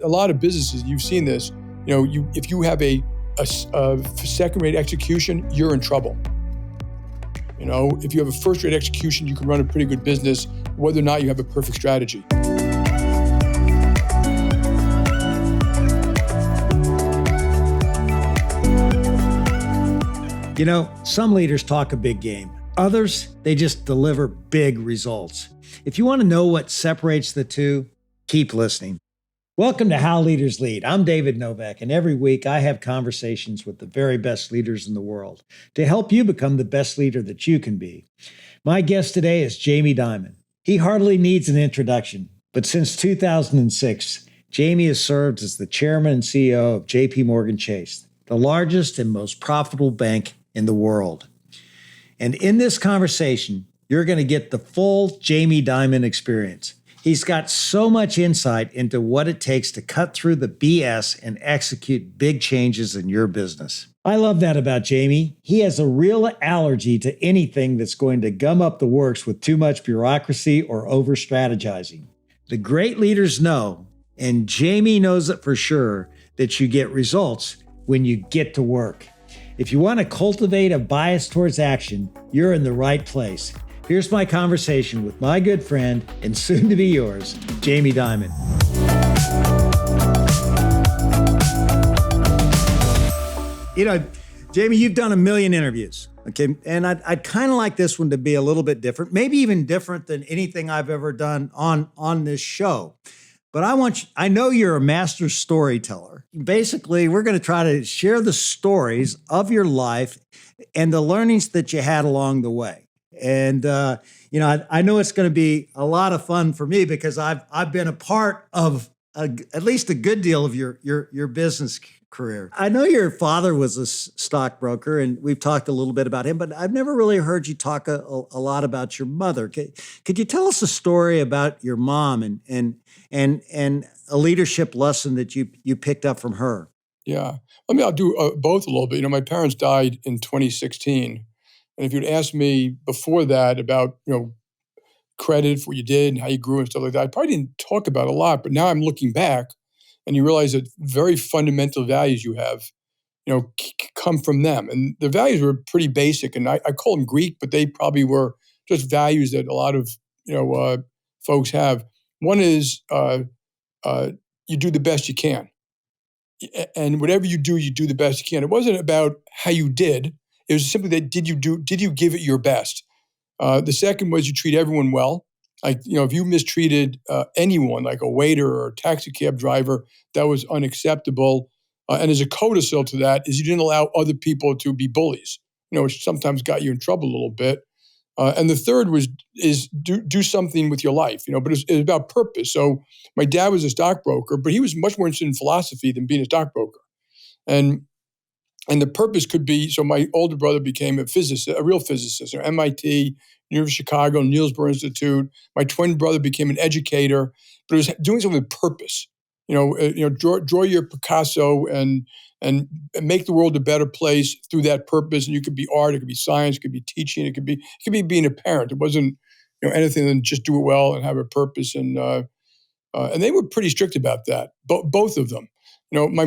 a lot of businesses, you've seen this, if you have a second-rate execution, you're in trouble. If you have a first-rate execution, you can run a pretty good business, whether or not you have a perfect strategy. Some leaders talk a big game. Others, they just deliver big results. If you want to know what separates the two, keep listening. Welcome to How Leaders Lead. I'm David Novak, and every week I have conversations with the very best leaders in the world to help you become the best leader that you can be. My guest today is Jamie Dimon. He hardly needs an introduction, but since 2006, Jamie has served as the chairman and CEO of JPMorgan Chase, the largest and most profitable bank in the world. And in this conversation, you're going to get the full Jamie Dimon experience. He's got so much insight into what it takes to cut through the BS and execute big changes in your business. I love that about Jamie. He has a real allergy to anything that's going to gum up the works with too much bureaucracy or over-strategizing. The great leaders know, and Jamie knows it for sure, that you get results when you get to work. If you want to cultivate a bias towards action, you're in the right place. Here's my conversation with my good friend and soon to be yours, Jamie Dimon. Jamie, you've done a million interviews, okay? And I'd kind of like this one to be a little bit different, maybe even different than anything I've ever done on this show. But I know you're a master storyteller. Basically, we're going to try to share the stories of your life and the learnings that you had along the way. And, I know it's going to be a lot of fun for me because I've been a part of at least a good deal of your business career. I know your father was a stockbroker, and we've talked a little bit about him, but I've never really heard you talk a lot about your mother. Could you tell us a story about your mom and a leadership lesson that you picked up from her? Yeah. I'll do both a little bit. My parents died in 2016. And if you'd asked me before that about, credit for what you did and how you grew and stuff like that, I probably didn't talk about it a lot. But now I'm looking back and you realize that very fundamental values you have, come from them. And the values were pretty basic. And I call them Greek, but they probably were just values that a lot of, folks have. One is you do the best you can. And whatever you do the best you can. It wasn't about how you did. It was simply that did you give it your best? The second was you treat everyone well. Like, if you mistreated anyone, like a waiter or a taxi cab driver, that was unacceptable. And as a codicil to that is you didn't allow other people to be bullies, which sometimes got you in trouble a little bit. And the third is do something with your life, but it's about purpose. So my dad was a stockbroker, but he was much more interested in philosophy than being a stockbroker. And the purpose could be, so my older brother became a physicist, a real physicist, MIT, University of Chicago, Niels Bohr Institute. My twin brother became an educator, but it was doing something with purpose. Draw your Picasso and make the world a better place through that purpose. And you could be art, it could be science, it could be teaching, it could be being a parent. It wasn't anything than just do it well and have a purpose. And they were pretty strict about that, both of them. My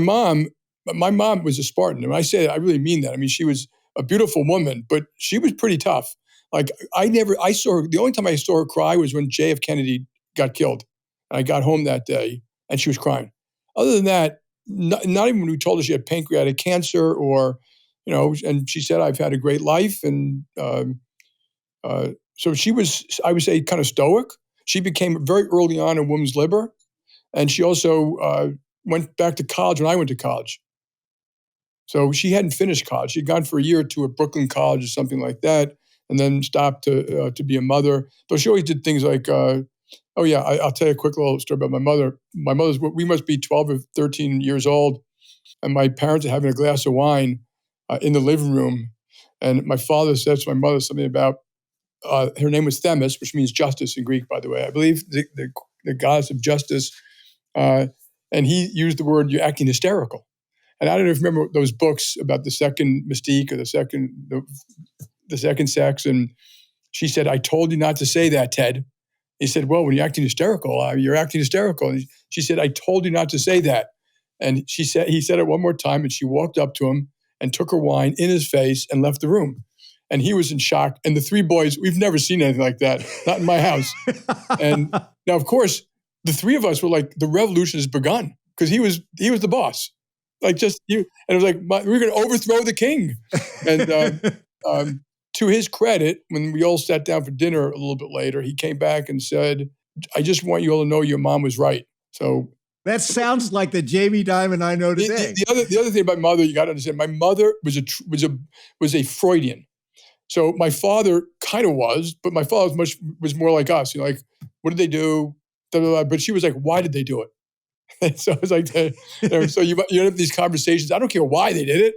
mom was a Spartan. And when I say that, I really mean that. I mean, she was a beautiful woman, but she was pretty tough. Like I saw her, the only time I saw her cry was when JF Kennedy got killed. And I got home that day and she was crying. Other than that, not even when we told her she had pancreatic cancer or, and she said, I've had a great life. And so she was, I would say, kind of stoic. She became very early on a women's libber. And she also went back to college when I went to college. So she hadn't finished college. She'd gone for a year or two at Brooklyn College or something like that, and then stopped to be a mother. But she always did things like, I'll tell you a quick little story about my mother. My mother's, we must be 12 or 13 years old, and my parents are having a glass of wine in the living room. And my father says to my mother something about, her name was Themis, which means justice in Greek, by the way. I believe the goddess of justice. And he used the word, you're acting hysterical. And I don't know if you remember those books about the second mystique or the second sex. And she said, I told you not to say that, Ted. He said, well, when you're acting hysterical, you're acting hysterical. And she said, I told you not to say that. And he said it one more time, and she walked up to him and took her wine in his face and left the room. And he was in shock. And the three boys, we've never seen anything like that, not in my house. And now, of course, the three of us were like, the revolution has begun, because he was the boss. Like, just you. And it was like, we're going to overthrow the king. And to his credit, when we all sat down for dinner a little bit later, he came back and said, I just want you all to know your mom was right. So that sounds like the Jamie Dimon I know today. The other thing about my mother, you got to understand, my mother was a Freudian. So my father kind of was, but my father was more like us. Like, what did they do? Blah, blah, blah. But she was like, why did they do it? And so I was like, so you have these conversations. I don't care why they did it.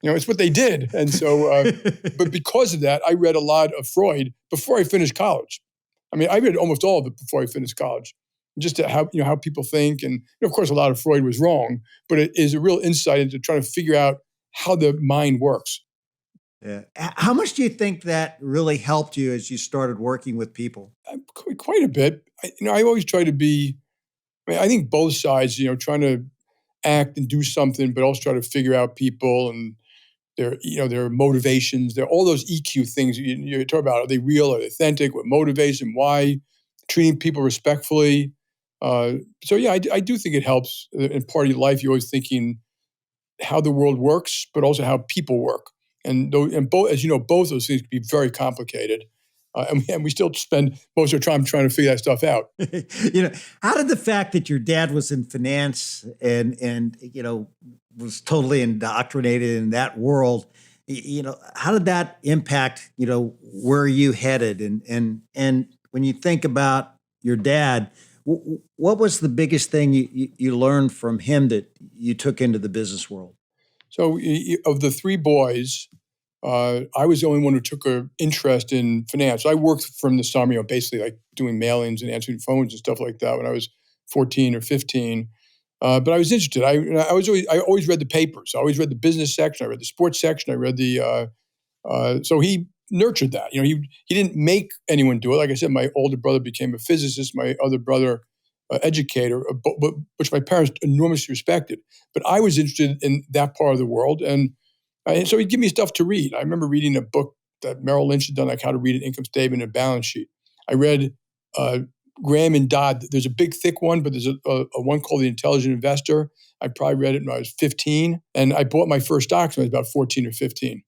It's what they did. And so, but because of that, I read a lot of Freud before I finished college. I mean, I read almost all of it before I finished college, just to how people think. And of course, a lot of Freud was wrong, but it is a real insight into trying to figure out how the mind works. Yeah. How much do you think that really helped you as you started working with people? Quite a bit. I always try to be, I think both sides, trying to act and do something, but also try to figure out people and their motivations. There are all those EQ things you talk about. Are they real? Are they authentic? What motivates them? Why? Treating people respectfully. So yeah, I do think it helps in part of your life. You're always thinking how the world works, but also how people work. And both, as you know, both those things can be very complicated. And we still spend most of our time trying to figure that stuff out. How did the fact that your dad was in finance and was totally indoctrinated in that world, how did that impact, where you headed? And when you think about your dad, what was the biggest thing you learned from him that you took into the business world? So of the three boys, I was the only one who took an interest in finance. I worked from the summer, basically like doing mailings and answering phones and stuff like that when I was 14 or 15. But I was interested. I always read the papers. I always read the business section. I read the sports section. I read the. So he nurtured that. He didn't make anyone do it. Like I said, my older brother became a physicist. My other brother, educator, which my parents enormously respected. But I was interested in that part of the world, and so he'd give me stuff to read. I remember reading a book that Merrill Lynch had done, like how to read an income statement and balance sheet. I read Graham and Dodd. There's a big, thick one, but there's a one called The Intelligent Investor. I probably read it when I was 15, and I bought my first stocks when I was about 14 or 15.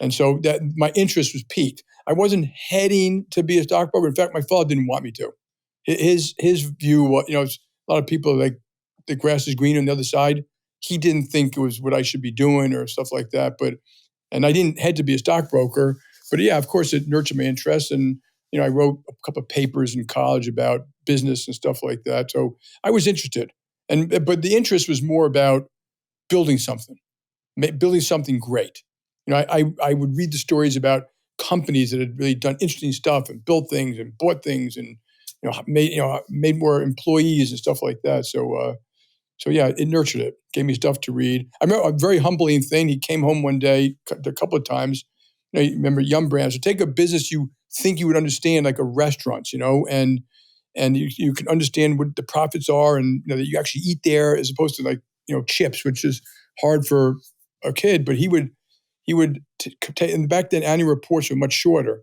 And so that my interest was piqued. I wasn't heading to be a stockbroker. In fact, my father didn't want me to. His view was, a lot of people are like, the grass is green on the other side. He didn't think it was what I should be doing or stuff like that. And I didn't head to be a stockbroker. But yeah, of course, it nurtured my interest. And, I wrote a couple of papers in college about business and stuff like that. So I was interested. But the interest was more about building something great. I would read the stories about companies that had really done interesting stuff and built things and bought things and, made more employees and stuff like that. So yeah, it nurtured it. Gave me stuff to read. I remember a very humbling thing. He came home one day, a couple of times. You remember Yum Brands. So take a business you think you would understand, like a restaurant, and you can understand what the profits are, and that you actually eat there, as opposed to like chips, which is hard for a kid. But he would take, and back then annual reports were much shorter,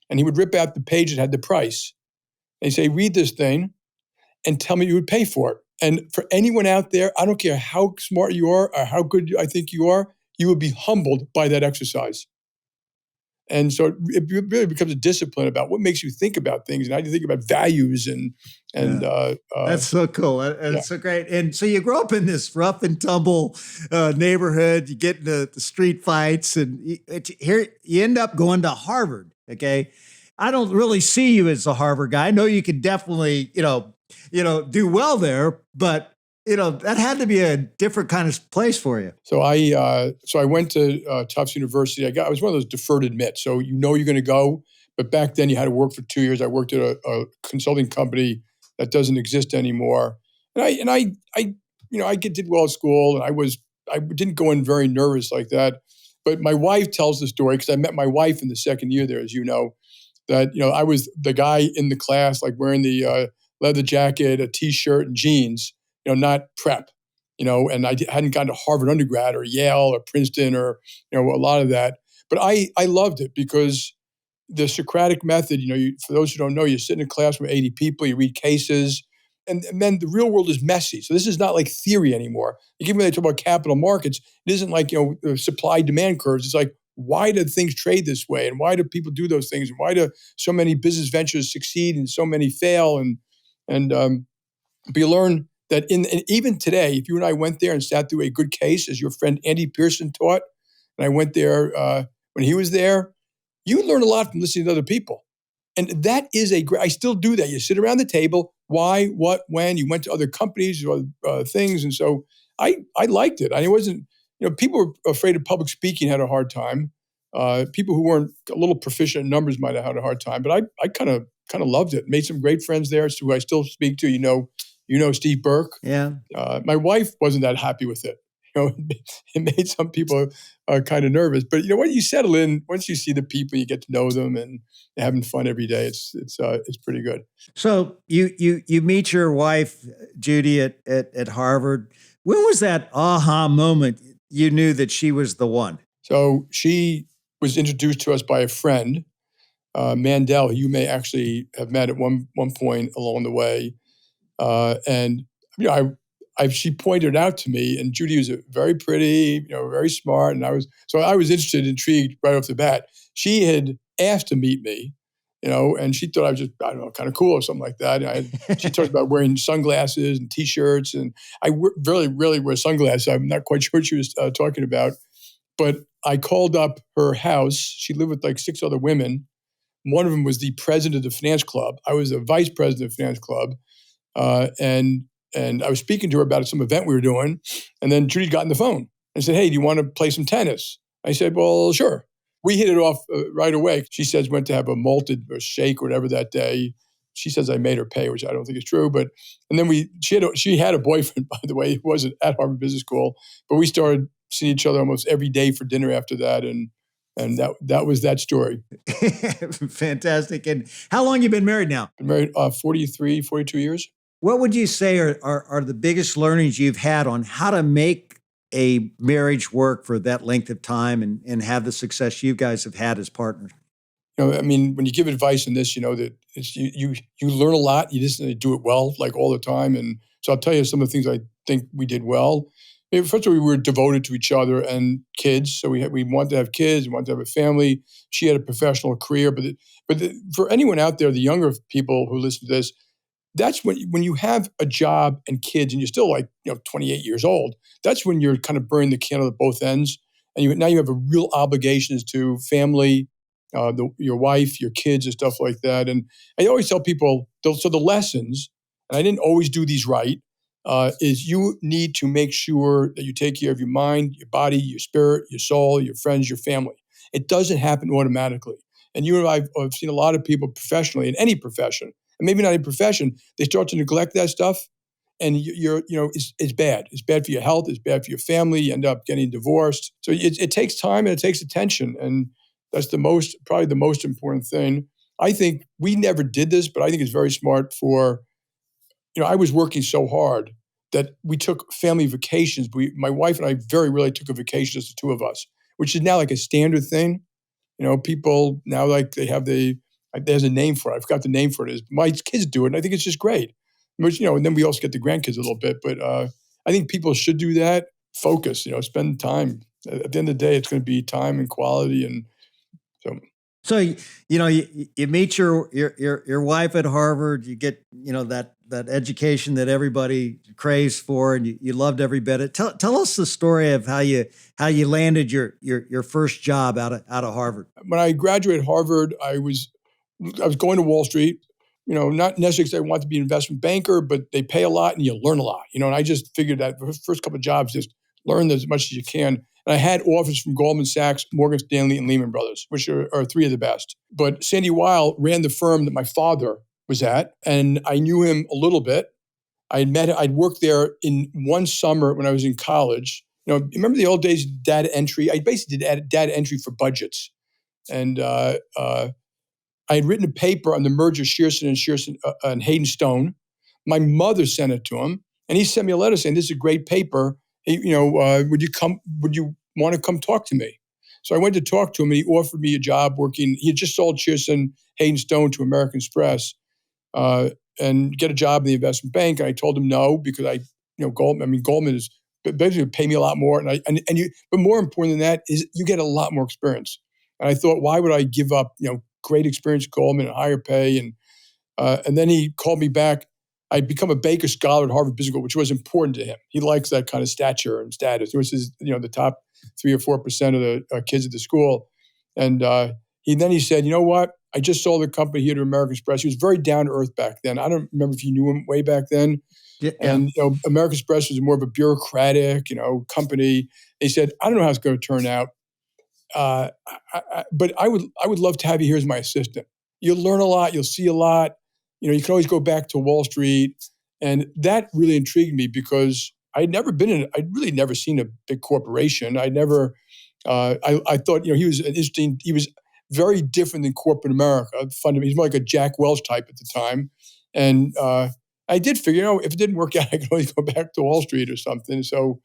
and he would rip out the page that had the price, and he'd say, "Read this thing, and tell me you would pay for it." And for anyone out there, I don't care how smart you are or how good I think you are, you will be humbled by that exercise. And so it really becomes a discipline about what makes you think about things and how you think about values that's so cool. That's so great. And so you grow up in this rough and tumble neighborhood. You get into the street fights, and here you end up going to Harvard. Okay, I don't really see you as a Harvard guy. I know you could definitely do well there, but that had to be a different kind of place for you. So I went to Tufts University. I was one of those deferred admit. So you're going to go, but back then you had to work for 2 years. I worked at a consulting company that doesn't exist anymore. And I did well at school, and I didn't go in very nervous like that. But my wife tells the story, because I met my wife in the second year there, as you know. that, I was the guy in the class, like wearing the leather jacket, a t-shirt and jeans, not prep, and I hadn't gone to Harvard undergrad or Yale or Princeton or, a lot of that. But I loved it because the Socratic method, for those who don't know, you sit in a class with 80 people, you read cases, and then the real world is messy. So this is not like theory anymore. Like even when they talk about capital markets, it isn't like, supply demand curves. It's like, why do things trade this way? And why do people do those things? And why do so many business ventures succeed and so many fail? But you learn that and even today, if you and I went there and sat through a good case, as your friend Andy Pearson taught, and I went there when he was there, you learn a lot from listening to other people. And that is I still do that. You sit around the table, why, what, when, you went to other companies or things. And so I liked it. I wasn't, people were afraid of public speaking, had a hard time. People who weren't a little proficient in numbers might have had a hard time, but I kind of loved it. Made some great friends there who I still speak to. Steve Burke. Yeah. My wife wasn't that happy with it. It made some people kind of nervous. But once you settle in, once you see the people, you get to know them, and you're having fun every day. It's pretty good. So you meet your wife, Judy, at Harvard. When was that aha moment you knew that she was the one? So she was introduced to us by a friend, Mandel, who you may actually have met at one point along the way. And she pointed out to me, and Judy was very pretty, very smart, and I was interested, intrigued right off the bat. She had asked to meet me, and she thought I was just, I don't know, kind of cool or something like that. She talked about wearing sunglasses and T-shirts, and I really, really wear sunglasses. I'm not quite sure what she was talking about, but I called up her house. She lived with like 6 other women. One of them was the president of the finance club. I was the vice president of the finance club. And I was speaking to her about some event we were doing, and then Judy got on the phone and said, "Hey, do you want to play some tennis?" I said, "Well, sure." We hit it off right away. She says went to have a malted or shake or whatever that day. She says I made her pay, which I don't think is true. And then she had a boyfriend, by the way, who wasn't at Harvard Business School, but we started seeing each other almost every day for dinner after that, and that was that story. Fantastic. And how long you been married now? Been married 42 years. What would you say are the biggest learnings you've had on how to make a marriage work for that length of time and have the success you guys have had as partners? When you give advice in this, that you learn a lot. You just do it well, like all the time. And so I'll tell you some of the things I think we did well. First of all, we were devoted to each other and kids. So we wanted to have kids, we wanted to have a family. She had a professional career, but for anyone out there, the younger people who listen to this, that's when you have a job and kids and you're still 28 years old, that's when you're kind of burning the candle at both ends. And now you have a real obligations to family, your wife, your kids and stuff like that. And I always tell people, so the lessons, and I didn't always do these right, is you need to make sure that you take care of your mind, your body, your spirit, your soul, your friends, your family. It doesn't happen automatically. And you and I have seen a lot of people professionally in any profession, and maybe not a profession, they start to neglect that stuff, and it's bad. It's bad for your health. It's bad for your family. You end up getting divorced. So it takes time and it takes attention, and that's probably the most important thing. I think we never did this, but I think it's very smart I was working so hard that we took family vacations. My wife and I very rarely took a vacation, just the two of us, which is now like a standard thing. People now there's a name for it. I forgot the name for it is. My kids do it, and I think it's just great. Which, and then we also get the grandkids a little bit. But I think people should do that. Focus, spend time. At the end of the day, it's going to be time and quality, and so. So you meet your wife at Harvard. You get that education that everybody craves for, and you loved every bit of it. Tell us the story of how you landed your first job out of Harvard. When I graduated Harvard, I was going to Wall Street. Not necessarily because I want to be an investment banker, but they pay a lot and you learn a lot. And I just figured that the first couple of jobs, just learn as much as you can. And I had offers from Goldman Sachs, Morgan Stanley, and Lehman Brothers, which are 3 of the best. But Sandy Weil ran the firm that my father was at, and I knew him a little bit. I'd worked there in one summer when I was in college. Remember the old days of data entry? I basically did data entry for budgets. And I had written a paper on the merger of Shearson and Hayden Stone. My mother sent it to him, and he sent me a letter saying, "This is a great paper. Would you come? Would you want to come talk to me?" So I went to talk to him, and he offered me a job working. He had just sold Shearson Hayden Stone to American Express, and get a job in the investment bank. And I told him no because Goldman is basically pay me a lot more, but more important than that is you get a lot more experience. And I thought, why would I give up great experience at Goldman and higher pay? And then he called me back. I'd become a Baker Scholar at Harvard Business School, which was important to him. He likes that kind of stature and status. It was the top 3 or 4% of the kids at the school. And he said, "You know what? I just sold the company here to American Express." He was very down to earth back then. I don't remember if you knew him way back then. Yeah. And American Express was more of a bureaucratic, company. And he said, "I don't know how it's going to turn out, but I would love to have you here as my assistant. You'll learn a lot. You'll see a lot. You can always go back to Wall Street." And that really intrigued me because I'd really never seen a big corporation. I thought, he was he was very different than corporate America. Fundamentally, he's more like a Jack Welch type at the time. And I did figure, if it didn't work out, I could always go back to Wall Street or something. So,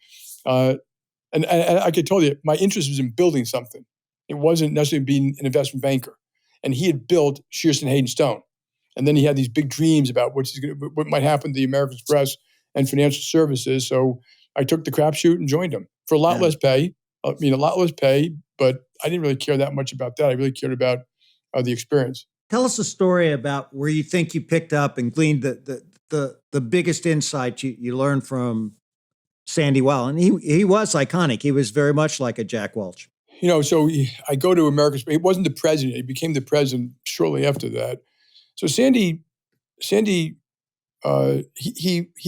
and I could tell you, my interest was in building something. It wasn't necessarily being an investment banker. And he had built Shearson Hayden Stone. And then he had these big dreams about what might happen to the American Express and financial services. So I took the crapshoot and joined him for a lot less pay. A lot less pay, but I didn't really care that much about that. I really cared about the experience. Tell us a story about where you think you picked up and gleaned the biggest insight you learned from Sandy Weil. And he was iconic. He was very much like a Jack Welch. So I go to American Express. He wasn't the president. He became the president shortly after that. So Sandy, he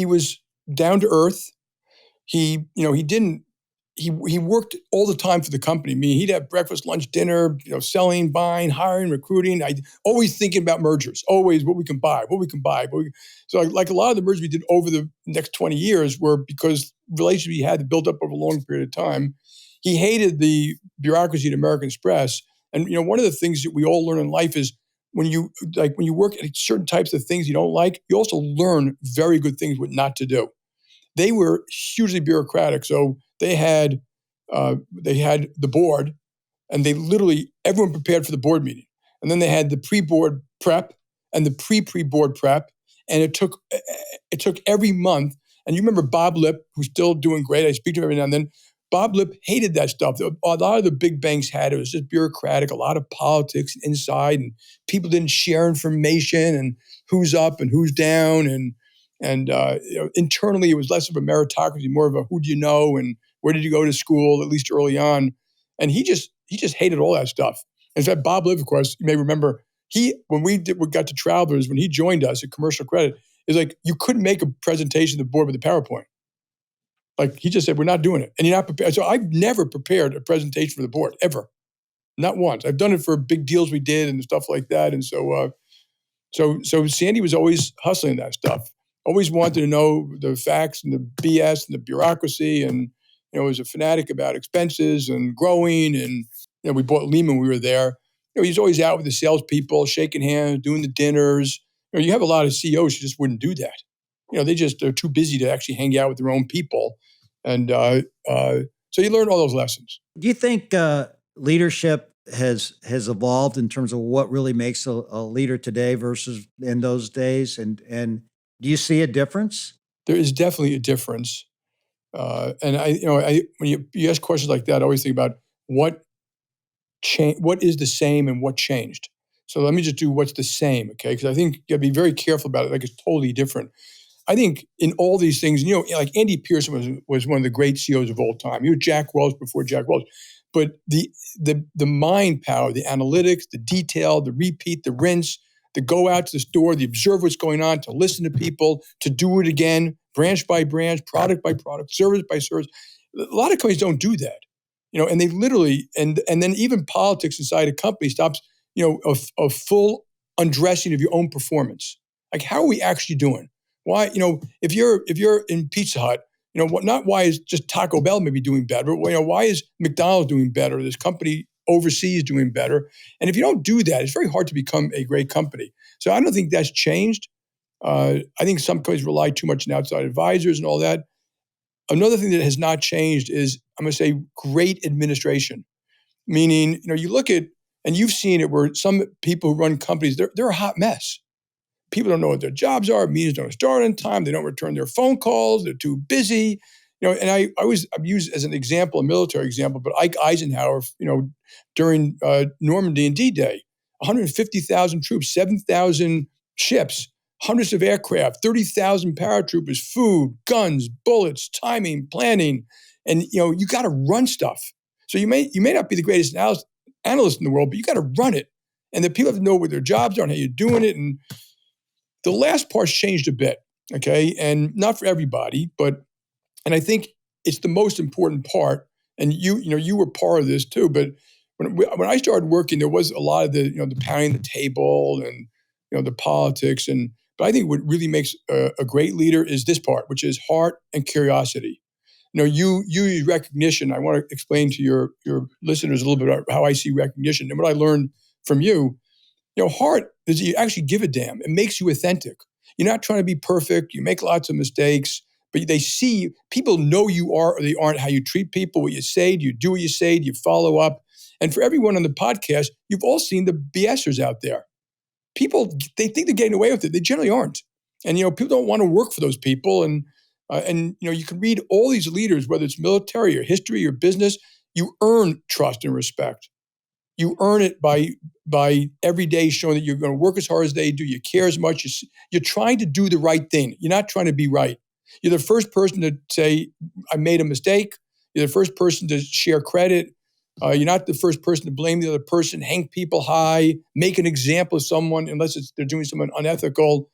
was down to earth. He worked all the time for the company. I mean, he'd have breakfast, lunch, dinner, selling, buying, hiring, recruiting. I always thinking about mergers, always what we can buy. So like a lot of the mergers we did over the next 20 years were because relationships he had built up over a long period of time. He hated the bureaucracy at American Express. And, one of the things that we all learn in life is when you work at certain types of things you don't like, you also learn very good things what not to do. They were hugely bureaucratic. So they had the board, and everyone prepared for the board meeting. And then they had the pre-board prep and the pre-board prep. And it took every month. And you remember Bob Lipp, who's still doing great. I speak to him every now and then. Bob Lipp hated that stuff. A lot of the big banks had it. It was just bureaucratic, a lot of politics inside, and people didn't share information and who's up and who's down. And internally, it was less of a meritocracy, more of a who do you know and where did you go to school, at least early on. And he just hated all that stuff. In fact, Bob Lipp, of course, you may remember, when we got to Travelers, when he joined us at Commercial Credit, it was like you couldn't make a presentation to the board with a PowerPoint. Like he just said, we're not doing it. And you're not prepared. So I've never prepared a presentation for the board, ever. Not once. I've done it for big deals we did and stuff like that. And so Sandy was always hustling that stuff. Always wanted to know the facts and the BS and the bureaucracy. And, was a fanatic about expenses and growing. And, we bought Lehman when we were there. He's always out with the salespeople, shaking hands, doing the dinners. You have a lot of CEOs who just wouldn't do that. They're too busy to actually hang out with their own people. And so you learn all those lessons. Do you think leadership has evolved in terms of what really makes a leader today versus in those days? And do you see a difference? There is definitely a difference. And when you ask questions like that, I always think about what is the same and what changed. So let me just do what's the same, okay? Because I think you got to be very careful about it. Like it's totally different. I think in all these things, like Andy Pearson was one of the great CEOs of all time. He was Jack Welch before Jack Welch. But the mind power, the analytics, the detail, the repeat, the rinse, the go out to the store, the observe what's going on, to listen to people, to do it again, branch by branch, product by product, service by service. A lot of companies don't do that. And they literally, and then even politics inside a company stops, a full undressing of your own performance. Like, how are we actually doing? Why, if you're in Pizza Hut, not why is just Taco Bell maybe doing better, but why is McDonald's doing better, this company overseas doing better. And if you don't do that, it's very hard to become a great company. So I don't think that's changed. I think some companies rely too much on outside advisors and all that. Another thing that has not changed is, I'm going to say, great administration. Meaning, you look at, and you've seen it where some people who run companies, they're a hot mess. People don't know what their jobs are. Meetings don't start on time. They don't return their phone calls. They're too busy. And I've used as an example, a military example, but Ike Eisenhower, during Normandy and D-Day, 150,000 troops, 7,000 ships, hundreds of aircraft, 30,000 paratroopers, food, guns, bullets, timing, planning, and you got to run stuff. So you may not be the greatest analyst in the world, but you got to run it, and the people have to know what their jobs are and how you're doing it. And the last part's changed a bit, okay, and not for everybody, and I think it's the most important part. And you were part of this too. But when I started working, there was a lot of the the pounding the table and the politics. But I think what really makes a great leader is this part, which is heart and curiosity. You use recognition. I want to explain to your listeners a little bit about how I see recognition and what I learned from you. Heart is you actually give a damn. It makes you authentic. You're not trying to be perfect. You make lots of mistakes, but people know you are or they aren't, how you treat people, what you say, you do what you say, you follow up. And for everyone on the podcast, you've all seen the BSers out there. People, they think they're getting away with it. They generally aren't. And, people don't want to work for those people. And you can read all these leaders, whether it's military or history or business, you earn trust and respect. You earn it by every day showing that you're going to work as hard as they do. You care as much. You're trying to do the right thing. You're not trying to be right. You're the first person to say, I made a mistake. You're the first person to share credit. You're not the first person to blame the other person, hang people high, make an example of someone unless they're doing something unethical.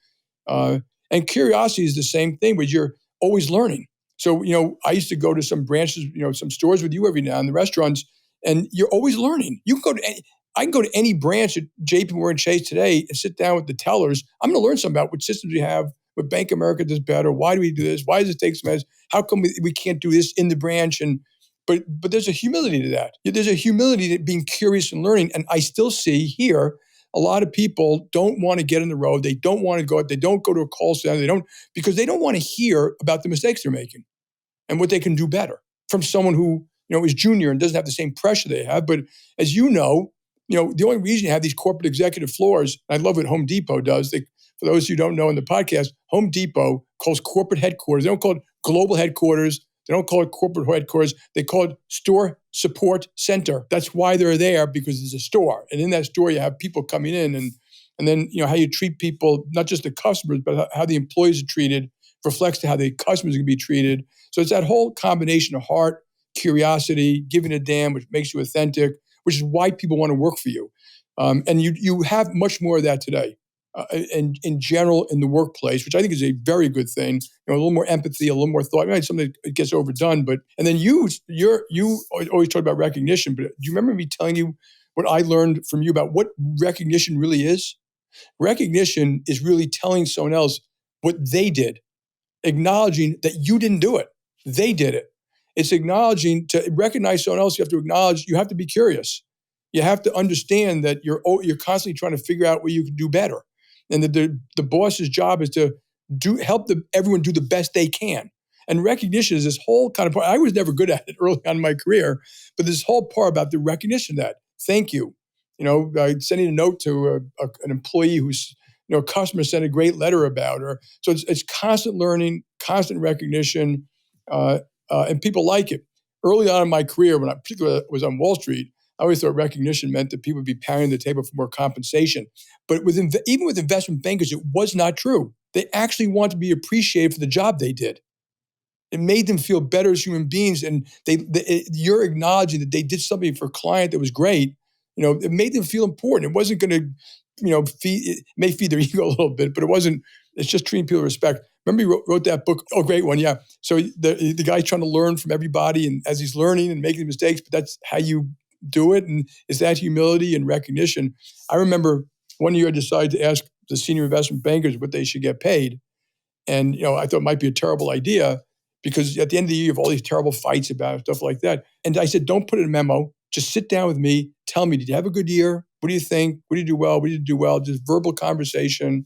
And curiosity is the same thing, but you're always learning. So, I used to go to some branches, some stores with you every now and the restaurants, and you're always learning. I can go to any branch at JPMorgan Chase today and sit down with the tellers. I'm going to learn something about what systems we have, what Bank of America does better. Why do we do this? Why does it take so much? How come we can't do this in the branch? But there's a humility to that. There's a humility to being curious and learning. And I still see here a lot of people don't want to get on the road. They don't want to go out. They don't go to a call center. Because they don't want to hear about the mistakes they're making and what they can do better from someone who is junior and doesn't have the same pressure they have. But as the only reason you have these corporate executive floors, and I love what Home Depot does. For those who don't know in the podcast, Home Depot calls corporate headquarters. They don't call it global headquarters. They don't call it corporate headquarters. They call it store support center. That's why they're there, because it's a store. And in that store, you have people coming in and then, how you treat people, not just the customers, but how the employees are treated reflects to how the customers are going to be treated. So it's that whole combination of heart, curiosity, giving a damn, which makes you authentic, which is why people want to work for you. And you have much more of that today. In general in the workplace, which I think is a very good thing. A little more empathy, a little more thought. Maybe something that gets overdone, and then you always talk about recognition. But do you remember me telling you what I learned from you about what recognition really is? Recognition is really telling someone else what they did, acknowledging that you didn't do it. They did it. It's acknowledging, to recognize someone else, you have to acknowledge, you have to be curious. You have to understand that you're constantly trying to figure out what you can do better. And that the boss's job is to help everyone do the best they can. And recognition is this whole kind of part. I was never good at it early on in my career, but this whole part about the recognition that, thank you. Sending a note to an employee who's, a customer sent a great letter about her. So it's constant learning, constant recognition, and people like it. Early on in my career, when I particularly was on Wall Street, I always thought recognition meant that people would be pounding the table for more compensation. But even with investment bankers, it was not true. They actually want to be appreciated for the job they did. It made them feel better as human beings, and you're acknowledging that they did something for a client that was great. It made them feel important. It wasn't going to, it may feed their ego a little bit, but it wasn't. It's just treating people with respect. Remember, he wrote that book. Oh, great one, yeah. So the guy's trying to learn from everybody, and as he's learning and making mistakes, but that's how you do it. And it's that humility and recognition. I remember one year I decided to ask the senior investment bankers what they should get paid. And, I thought it might be a terrible idea because at the end of the year, you have all these terrible fights about it, stuff like that. And I said, don't put it in a memo. Just sit down with me. Tell me, did you have a good year? What do you think? What did you do well? What did you do well? Just verbal conversation.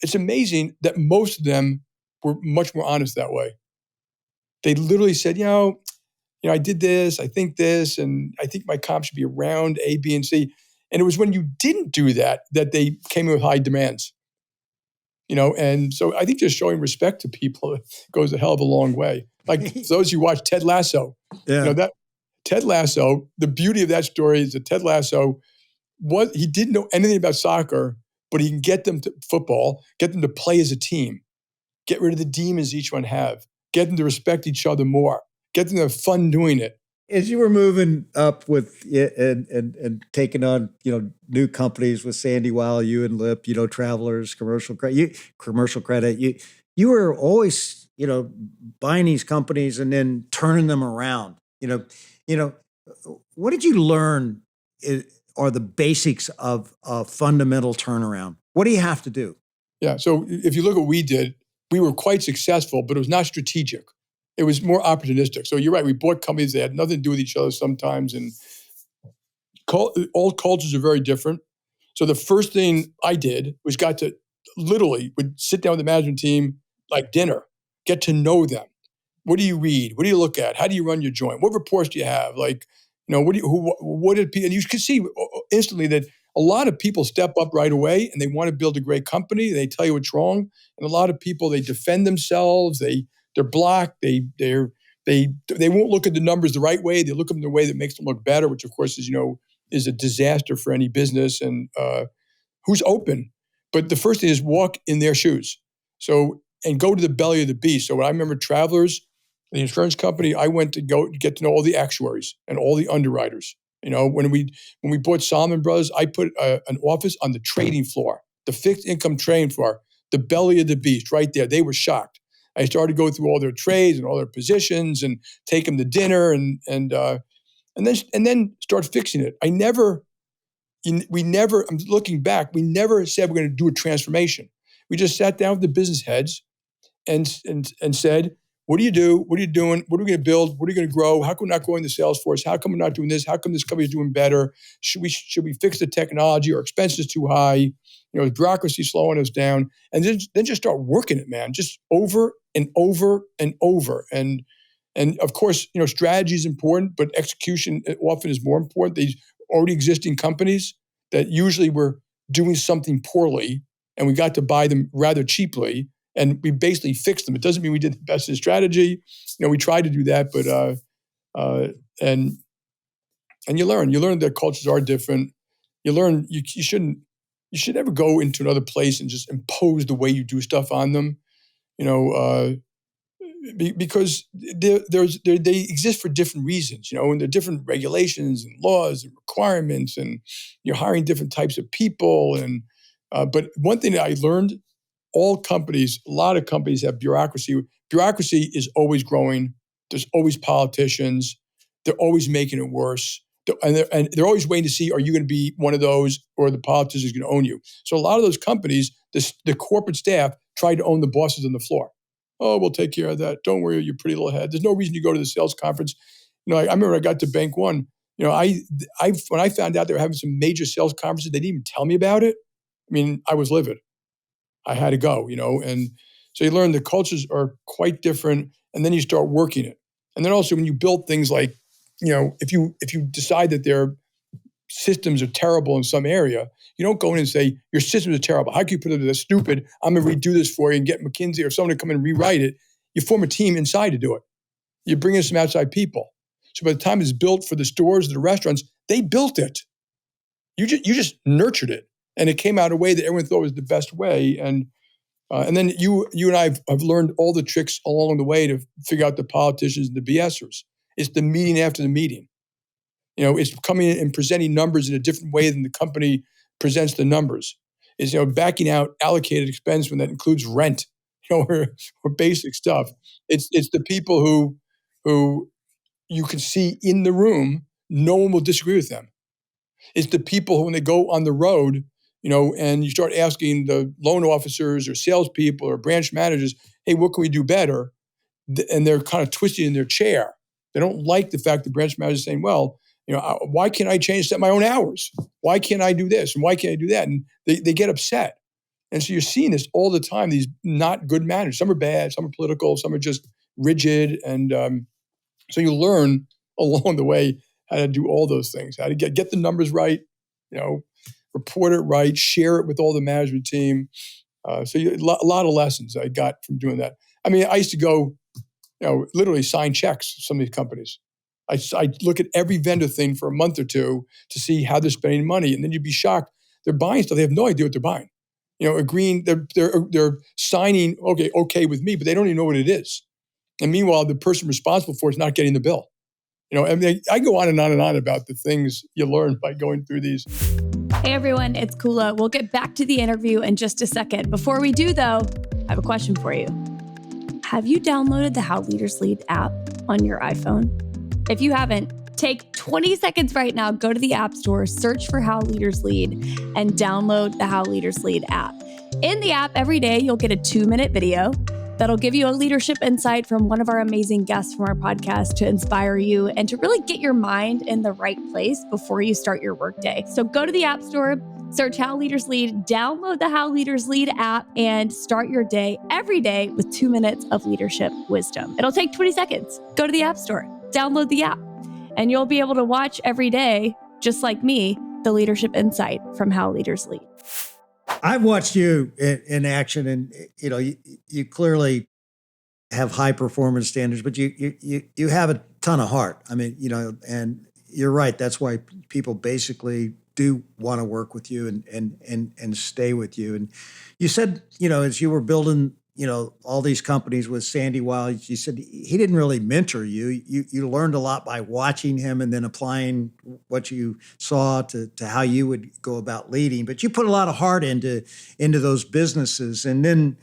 It's amazing that most of them were much more honest that way. They literally said, I did this, I think this, and I think my comp should be around A, B, and C. And it was when you didn't do that they came in with high demands. And so I think just showing respect to people goes a hell of a long way. Like those who watch Ted Lasso, that Ted Lasso, the beauty of that story is that Ted Lasso, he didn't know anything about soccer, but he can get them to football, get them to play as a team, get rid of the demons each one have, get them to respect each other more, get them to have fun doing it. As you were moving up with and taking on new companies with Sandy Weil, you and Lip, Travelers, commercial credit, you were always buying these companies and then turning them around. What did you learn are the basics of a fundamental turnaround? What do you have to do? Yeah, so if you look at what we did, we were quite successful, but it was not strategic. It was more opportunistic. So you're right. We bought companies that had nothing to do with each other sometimes, and all cultures are very different. So the first thing I did was would sit down with the management team like dinner, get to know them. What do you read? What do you look at? How do you run your joint? What reports do you have? Like, what did people? And you could see instantly that a lot of people step up right away and they want to build a great company. They tell you what's wrong, and a lot of people they defend themselves. They're blocked. They won't look at the numbers the right way. They look at them the way that makes them look better, which of course is a disaster for any business. And who's open? But the first thing is walk in their shoes. So and go to the belly of the beast. So when I remember Travelers, the insurance company, I went to go get to know all the actuaries and all the underwriters. When we bought Salomon Brothers, I put an office on the trading floor, the fixed income trading floor, the belly of the beast, right there. They were shocked. I started to go through all their trades and all their positions and take them to dinner and then start fixing it. I'm looking back, we never said we're going to do a transformation. We just sat down with the business heads and said, what do you do? What are you doing? What are we going to build? What are we going to grow? How come we're not growing the sales force? How come we're not doing this? How come this company is doing better? Should we fix the technology? Our expenses too high? Bureaucracy slowing us down. And then just start working it, man. Just over and over and over. And of course, strategy is important, but execution often is more important. These already existing companies that usually were doing something poorly, and we got to buy them rather cheaply, and we basically fixed them. It doesn't mean we did the best in strategy. We tried to do that, but and you learn that cultures are different. You learn you should never go into another place and just impose the way you do stuff on them. Because they exist for different reasons, and there are different regulations and laws and requirements, and you're hiring different types of people. And but one thing that I learned, a lot of companies have bureaucracy. Bureaucracy is always growing. There's always politicians. They're always making it worse. And they're always waiting to see, are you going to be one of those, or the politician is going to own you? So a lot of those companies, the corporate staff tried to own the bosses on the floor. Oh, we'll take care of that. Don't worry, you pretty little head. There's no reason you go to the sales conference. I remember I got to Bank One. When I found out they were having some major sales conferences, they didn't even tell me about it. I was livid. I had to go, and so you learn the cultures are quite different, and then you start working it. And then also when you build things like, if you decide that their systems are terrible in some area, you don't go in and say, your systems are terrible. How can you put it as stupid? I'm going to redo this for you and get McKinsey or someone to come in and rewrite it. You form a team inside to do it. You bring in some outside people. So by the time it's built for the stores, the restaurants, they built it. You just nurtured it. And it came out a way that everyone thought was the best way. And then you and I have learned all the tricks along the way to figure out the politicians and the BSers. It's the meeting after the meeting. It's coming in and presenting numbers in a different way than the company presents the numbers. It's, backing out allocated expense when that includes rent, or basic stuff. It's the people who you can see in the room, no one will disagree with them. It's the people who, when they go on the road, and you start asking the loan officers or salespeople or branch managers, hey, what can we do better? And they're kind of twisted in their chair. They don't like the fact the branch manager is saying, well, Why can't I set my own hours? Why can't I do this? And why can't I do that? And they get upset. And so you're seeing this all the time, these not good managers. Some are bad, some are political, some are just rigid. And so you learn along the way how to do all those things, how to get the numbers right, report it right, share it with all the management team. A lot of lessons I got from doing that. I mean, I used to go, literally sign checks to some of these companies. I look at every vendor thing for a month or two to see how they're spending money, and then you'd be shocked. They're buying stuff; they have no idea what they're buying. Agreeing, they're signing okay with me, but they don't even know what it is. And meanwhile, the person responsible for it is not getting the bill. I go on and on and on about the things you learn by going through these. Hey everyone, it's Kula. We'll get back to the interview in just a second. Before we do, though, I have a question for you. Have you downloaded the How Leaders Lead app on your iPhone? If you haven't, take 20 seconds right now, go to the App Store, search for How Leaders Lead, and download the How Leaders Lead app. In the app, every day, you'll get a 2-minute video that'll give you a leadership insight from one of our amazing guests from our podcast to inspire you and to really get your mind in the right place before you start your workday. So go to the App Store, search How Leaders Lead, download the How Leaders Lead app, and start your day every day with 2 minutes of leadership wisdom. It'll take 20 seconds. Go to the App Store, download the app, and you'll be able to watch every day, just like me, the leadership insight from How Leaders Lead. I've watched you in action, and you clearly have high performance standards, but you have a ton of heart. I mean, and you're right. That's why people basically do want to work with you and stay with you. And you said, as you were building, all these companies with Sandy Weil, you said he didn't really mentor you. You learned a lot by watching him and then applying what you saw to how you would go about leading. But you put a lot of heart into those businesses. And then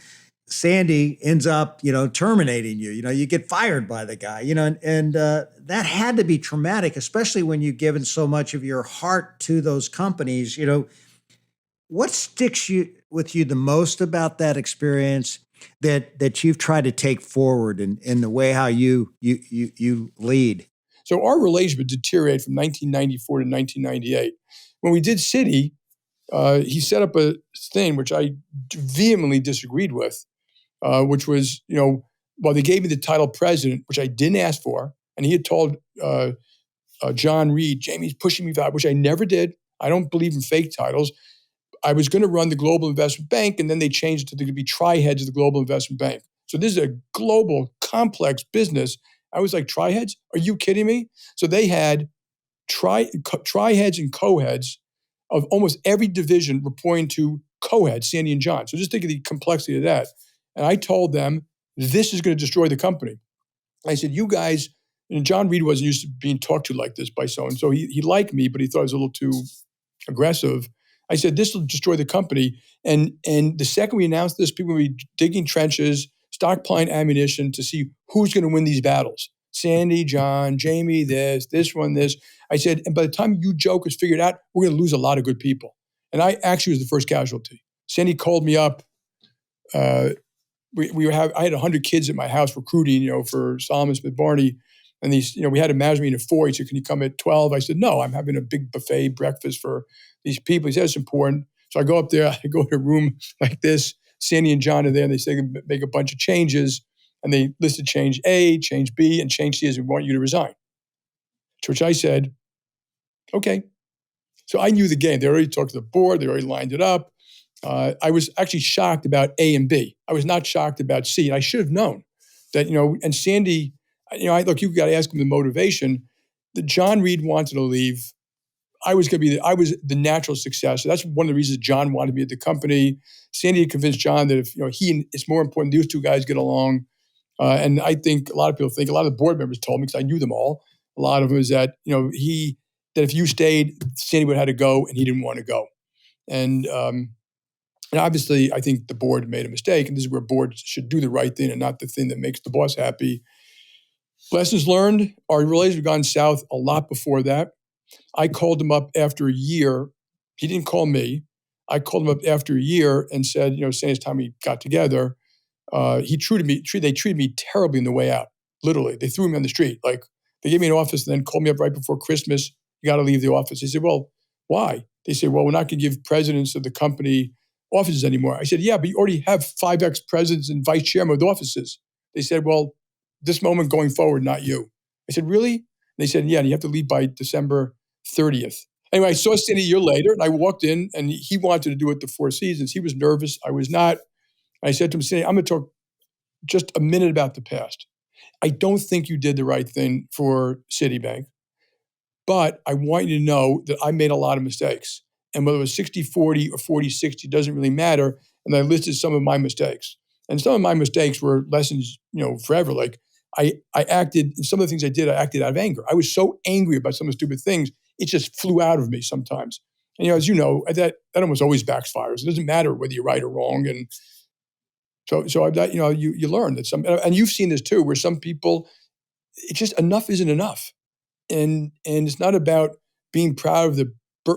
Sandy ends up, terminating you. You get fired by the guy, and that had to be traumatic, especially when you've given so much of your heart to those companies. What sticks with you the most about that experience that you've tried to take forward in the way how you lead? So our relationship deteriorated from 1994 to 1998. When we did Citi, he set up a thing which I vehemently disagreed with, which was, they gave me the title president, which I didn't ask for, and he had told John Reed, Jamie's pushing me back, which I never did. I don't believe in fake titles. I was going to run the Global Investment Bank, and then they changed it to be tri-heads of the Global Investment Bank. So this is a global, complex business. I was like, tri-heads? Are you kidding me? So they had tri-heads and co-heads of almost every division reporting to co-heads, Sandy and John. So just think of the complexity of that. And I told them, this is going to destroy the company. I said, you guys, John Reed wasn't used to being talked to like this by someone. So he liked me, but he thought I was a little too aggressive. I said, this will destroy the company. And the second we announced this, people will be digging trenches, stockpiling ammunition to see who's going to win these battles. Sandy, John, Jamie, this one, this. I said, and by the time you jokers figured out, we're going to lose a lot of good people. And I actually was the first casualty. Sandy called me up. I had 100 kids at my house recruiting, for Solomon Smith Barney. And these, we had a management meeting at 4. He said, can you come at 12? I said, no, I'm having a big buffet breakfast for these people. He said, it's important. So I go up there, I go to a room like this. Sandy and John are there, and they say they can make a bunch of changes. And they listed change A, change B, and change C as we want you to resign. To which I said, okay. So I knew the game. They already talked to the board. They already lined it up. I was actually shocked about A and B. I was not shocked about C. And I should have known that, and Sandy, look, you got to ask him the motivation. That John Reed wanted to leave. I was the natural successor. That's one of the reasons John wanted me at the company. Sandy had convinced John that if, it's more important these two guys get along. And I think a lot of people think, a lot of the board members told me, because I knew them all, a lot of them is that, that if you stayed, Sandy would have had to go, and he didn't want to go. And obviously, I think the board made a mistake, and this is where boards should do the right thing and not the thing that makes the boss happy. Lessons learned, our relationship had gone south a lot before that. I called him up after a year. He didn't call me. I called him up after a year and said, saying it's time we got together. They treated me terribly on the way out. Literally, they threw me on the street. Like, they gave me an office and then called me up right before Christmas. you got to leave the office. They said, well, why? They said, well, we're not going to give presidents of the company offices anymore. I said, yeah, but you already have 5 presidents and vice chairman of the offices. They said, well, this moment going forward, not you. I said, really? And they said, yeah, and you have to leave by December 30th. Anyway, I saw Cindy a year later, and I walked in, and he wanted to do it the Four Seasons. He was nervous. I was not. I said to him, Cindy, I'm going to talk just a minute about the past. I don't think you did the right thing for Citibank, but I want you to know that I made a lot of mistakes. And whether it was 60-40 or 40-60 doesn't really matter. And I listed some of my mistakes. And some of my mistakes were lessons, forever. Like I acted, some of the things I did, I acted out of anger. I was so angry about some of the stupid things, it just flew out of me sometimes. And as you know, that almost always backfires. It doesn't matter whether you're right or wrong. And so you learn that and you've seen this too, where some people, it's just enough isn't enough. And it's not about being proud of the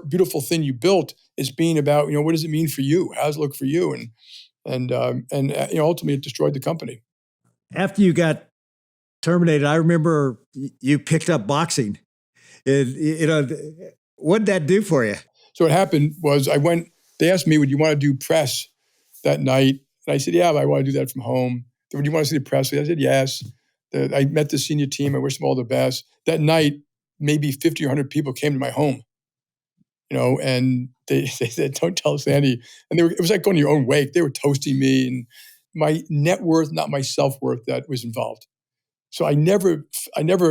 beautiful thing you built. It's being about, what does it mean for you? How does it look for you? And ultimately it destroyed the company. After you got terminated, I remember you picked up boxing. What did that do for you? So what happened was they asked me, would you want to do press that night? And I said, yeah, but I want to do that from home. Would you want to see the press? I said, yes. I met the senior team. I wish them all the best. That night, maybe 50 or 100 people came to my home, and they said, don't tell Sandy. And it was like going to your own wake. They were toasting me, and my net worth, not my self-worth, that was involved. So I never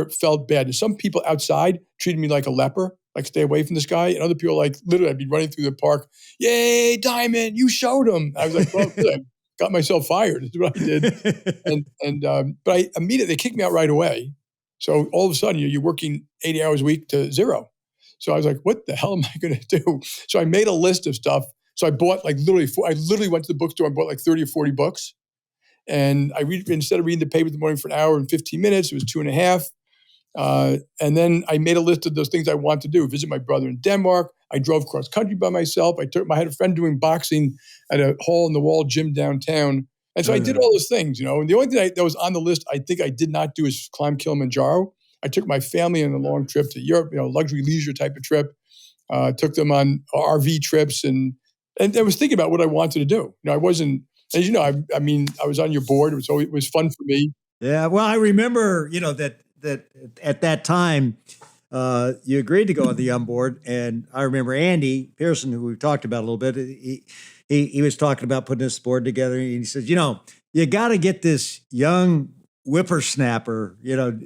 felt bad. And some people outside treated me like a leper, like stay away from this guy. And other people, like literally, I'd be running through the park. Yay, Dimon, you showed him. I was like, well, good. Got myself fired. That's what I did. But I immediately, they kicked me out right away. So all of a sudden, you're working 80 hours a week to zero. So I was like, what the hell am I going to do? So I made a list of stuff. So I bought I literally went to the bookstore and bought like 30 or 40 books. And instead of reading the paper in the morning for an hour and 15 minutes, it was 2.5. And then I made a list of those things I wanted to do. Visit my brother in Denmark. I drove cross country by myself. I had a friend doing boxing at a hole-in-the-wall gym downtown. And so I did all those things, And the only thing that was on the list I think I did not do is climb Kilimanjaro. I took my family on a long trip to Europe, luxury leisure type of trip. Took them on RV trips and I was thinking about what I wanted to do. I wasn't, as you know, I was on your board. It was fun for me. Yeah. Well, I remember, that at that time, you agreed to go on the board, and I remember Andy Pearson, who we've talked about a little bit. He was talking about putting this board together, and he says, you got to get this young whippersnapper,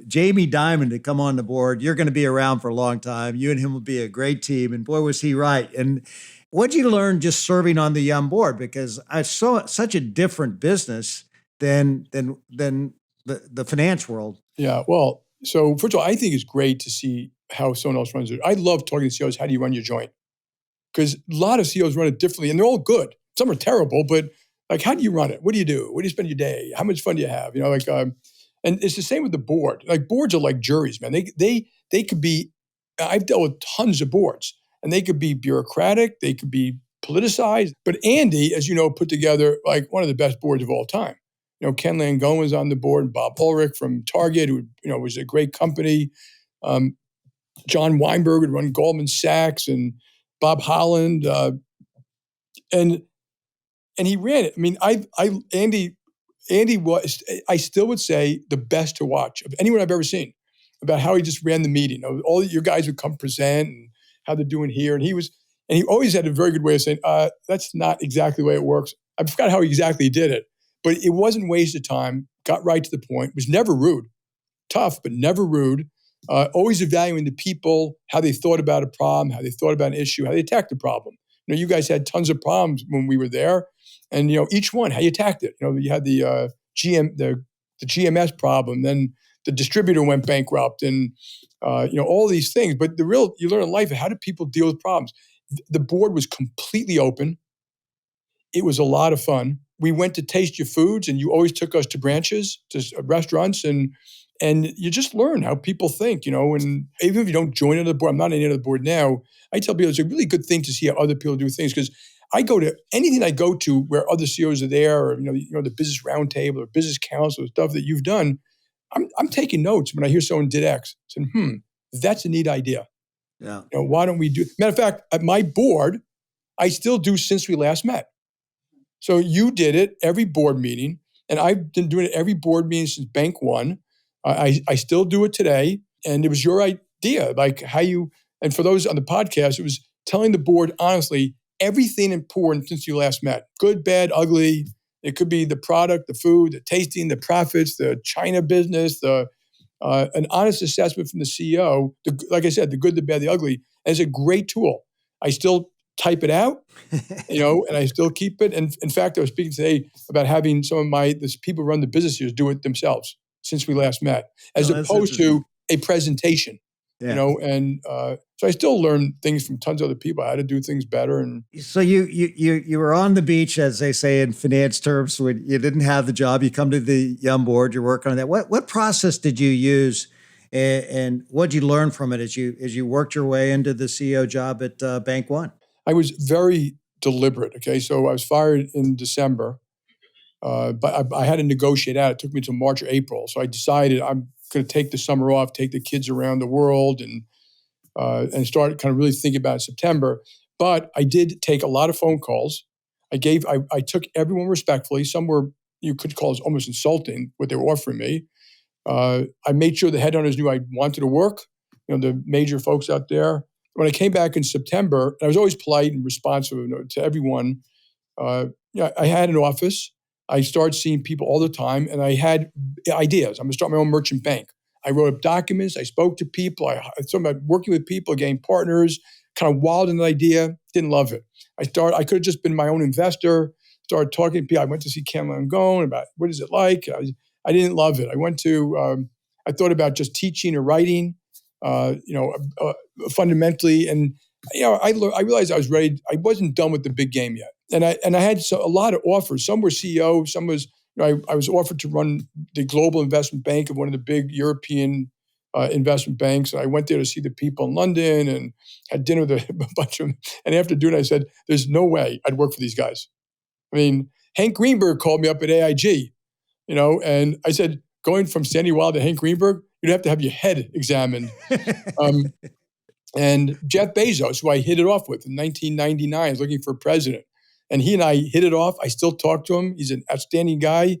Jamie Dimon, to come on the board. You're going to be around for a long time. You and him will be a great team. And boy, was he right. And what'd you learn just serving on the board? Because I saw such a different business than the finance world. Yeah. Well, so first of all, I think it's great to see how someone else runs it. I love talking to CEOs. How do you run your joint? Because a lot of CEOs run it differently, and they're all good. Some are terrible, but like, how do you run it? What do you do? Where do you spend your day? How much fun do you have? And it's the same with the board. Like boards are like juries, man. They could be. I've dealt with tons of boards, and they could be bureaucratic. They could be politicized. But Andy, as you know, put together like one of the best boards of all time. Ken Langone was on the board, Bob Ulrich from Target, who was a great company. John Weinberg would run Goldman Sachs, and Bob Holland, and he ran it. I mean, Andy was, I still would say, the best to watch of anyone I've ever seen about how he just ran the meeting. All your guys would come present and how they're doing here, and he always had a very good way of saying, "That's not exactly the way it works." I forgot how exactly he did it. But it wasn't wasted time, got right to the point, was never rude. Tough, but never rude. Always evaluating the people, how they thought about a problem, how they thought about an issue, how they attacked the problem. You guys had tons of problems when we were there. And, each one, how you attacked it. You had the GMS problem, then the distributor went bankrupt, and, all these things. But you learn in life, how do people deal with problems? The board was completely open. It was a lot of fun. We went to taste your foods, and you always took us to branches, to restaurants, and you just learn how people think, and even if you don't join another board, I'm not in any other board now, I tell people it's a really good thing to see how other people do things, because I go to anything I go to where other CEOs are there, or, the business roundtable or business council or stuff that you've done, I'm taking notes when I hear someone did X. I said, that's a neat idea. Yeah. Why don't we do? Matter of fact, at my board, I still do since we last met. So you did it every board meeting, and I've been doing it every board meeting since Bank One. I still do it today, and it was your idea, like how you. And for those on the podcast, it was telling the board honestly everything important since you last met, good, bad, ugly. It could be the product, the food, the tasting, the profits, the China business, an honest assessment from the CEO. Like I said, the good, the bad, the ugly. And it's a great tool. I still type it out, and I still keep it. And in fact, I was speaking today about having some of the people who run the businesses do it themselves since we last met, as opposed to a presentation. Yeah. So I still learn things from tons of other people, how to do things better. And so you were on the beach, as they say in finance terms, when you didn't have the job. You come to the Yum board. You're working on that. What process did you use, and what did you learn from it as you worked your way into the CEO job at Bank One? I was very deliberate. Okay, so I was fired in December, but I had to negotiate out. It took me until March or April. So I decided I'm going to take the summer off, take the kids around the world, and start kind of really thinking about it in September. But I did take a lot of phone calls. I took everyone respectfully. Some were, you could call it almost insulting what they were offering me. I made sure the headhunters knew I wanted to work, the major folks out there. When I came back in September, I was always polite and responsive to everyone. I had an office. I started seeing people all the time, and I had ideas. I'm going to start my own merchant bank. I wrote up documents. I spoke to people. I started about working with people, getting partners, kind of wild in the idea. Didn't love it. I could have just been my own investor, started talking to people. I went to see Cameron Gone about what is it like. I didn't love it. I thought about just teaching or writing, fundamentally. And, I realized I was ready. I wasn't done with the big game yet. And I had a lot of offers. Some were CEO, some was, I was offered to run the global investment bank of one of the big European investment banks. And I went there to see the people in London and had dinner with a bunch of them. And after doing it, I said, there's no way I'd work for these guys. I mean, Hank Greenberg called me up at AIG, and I said, going from Sandy Weill to Hank Greenberg, you'd have to have your head examined. And Jeff Bezos, who I hit it off with in 1999, is looking for president. And he and I hit it off. I still talk to him. He's an outstanding guy.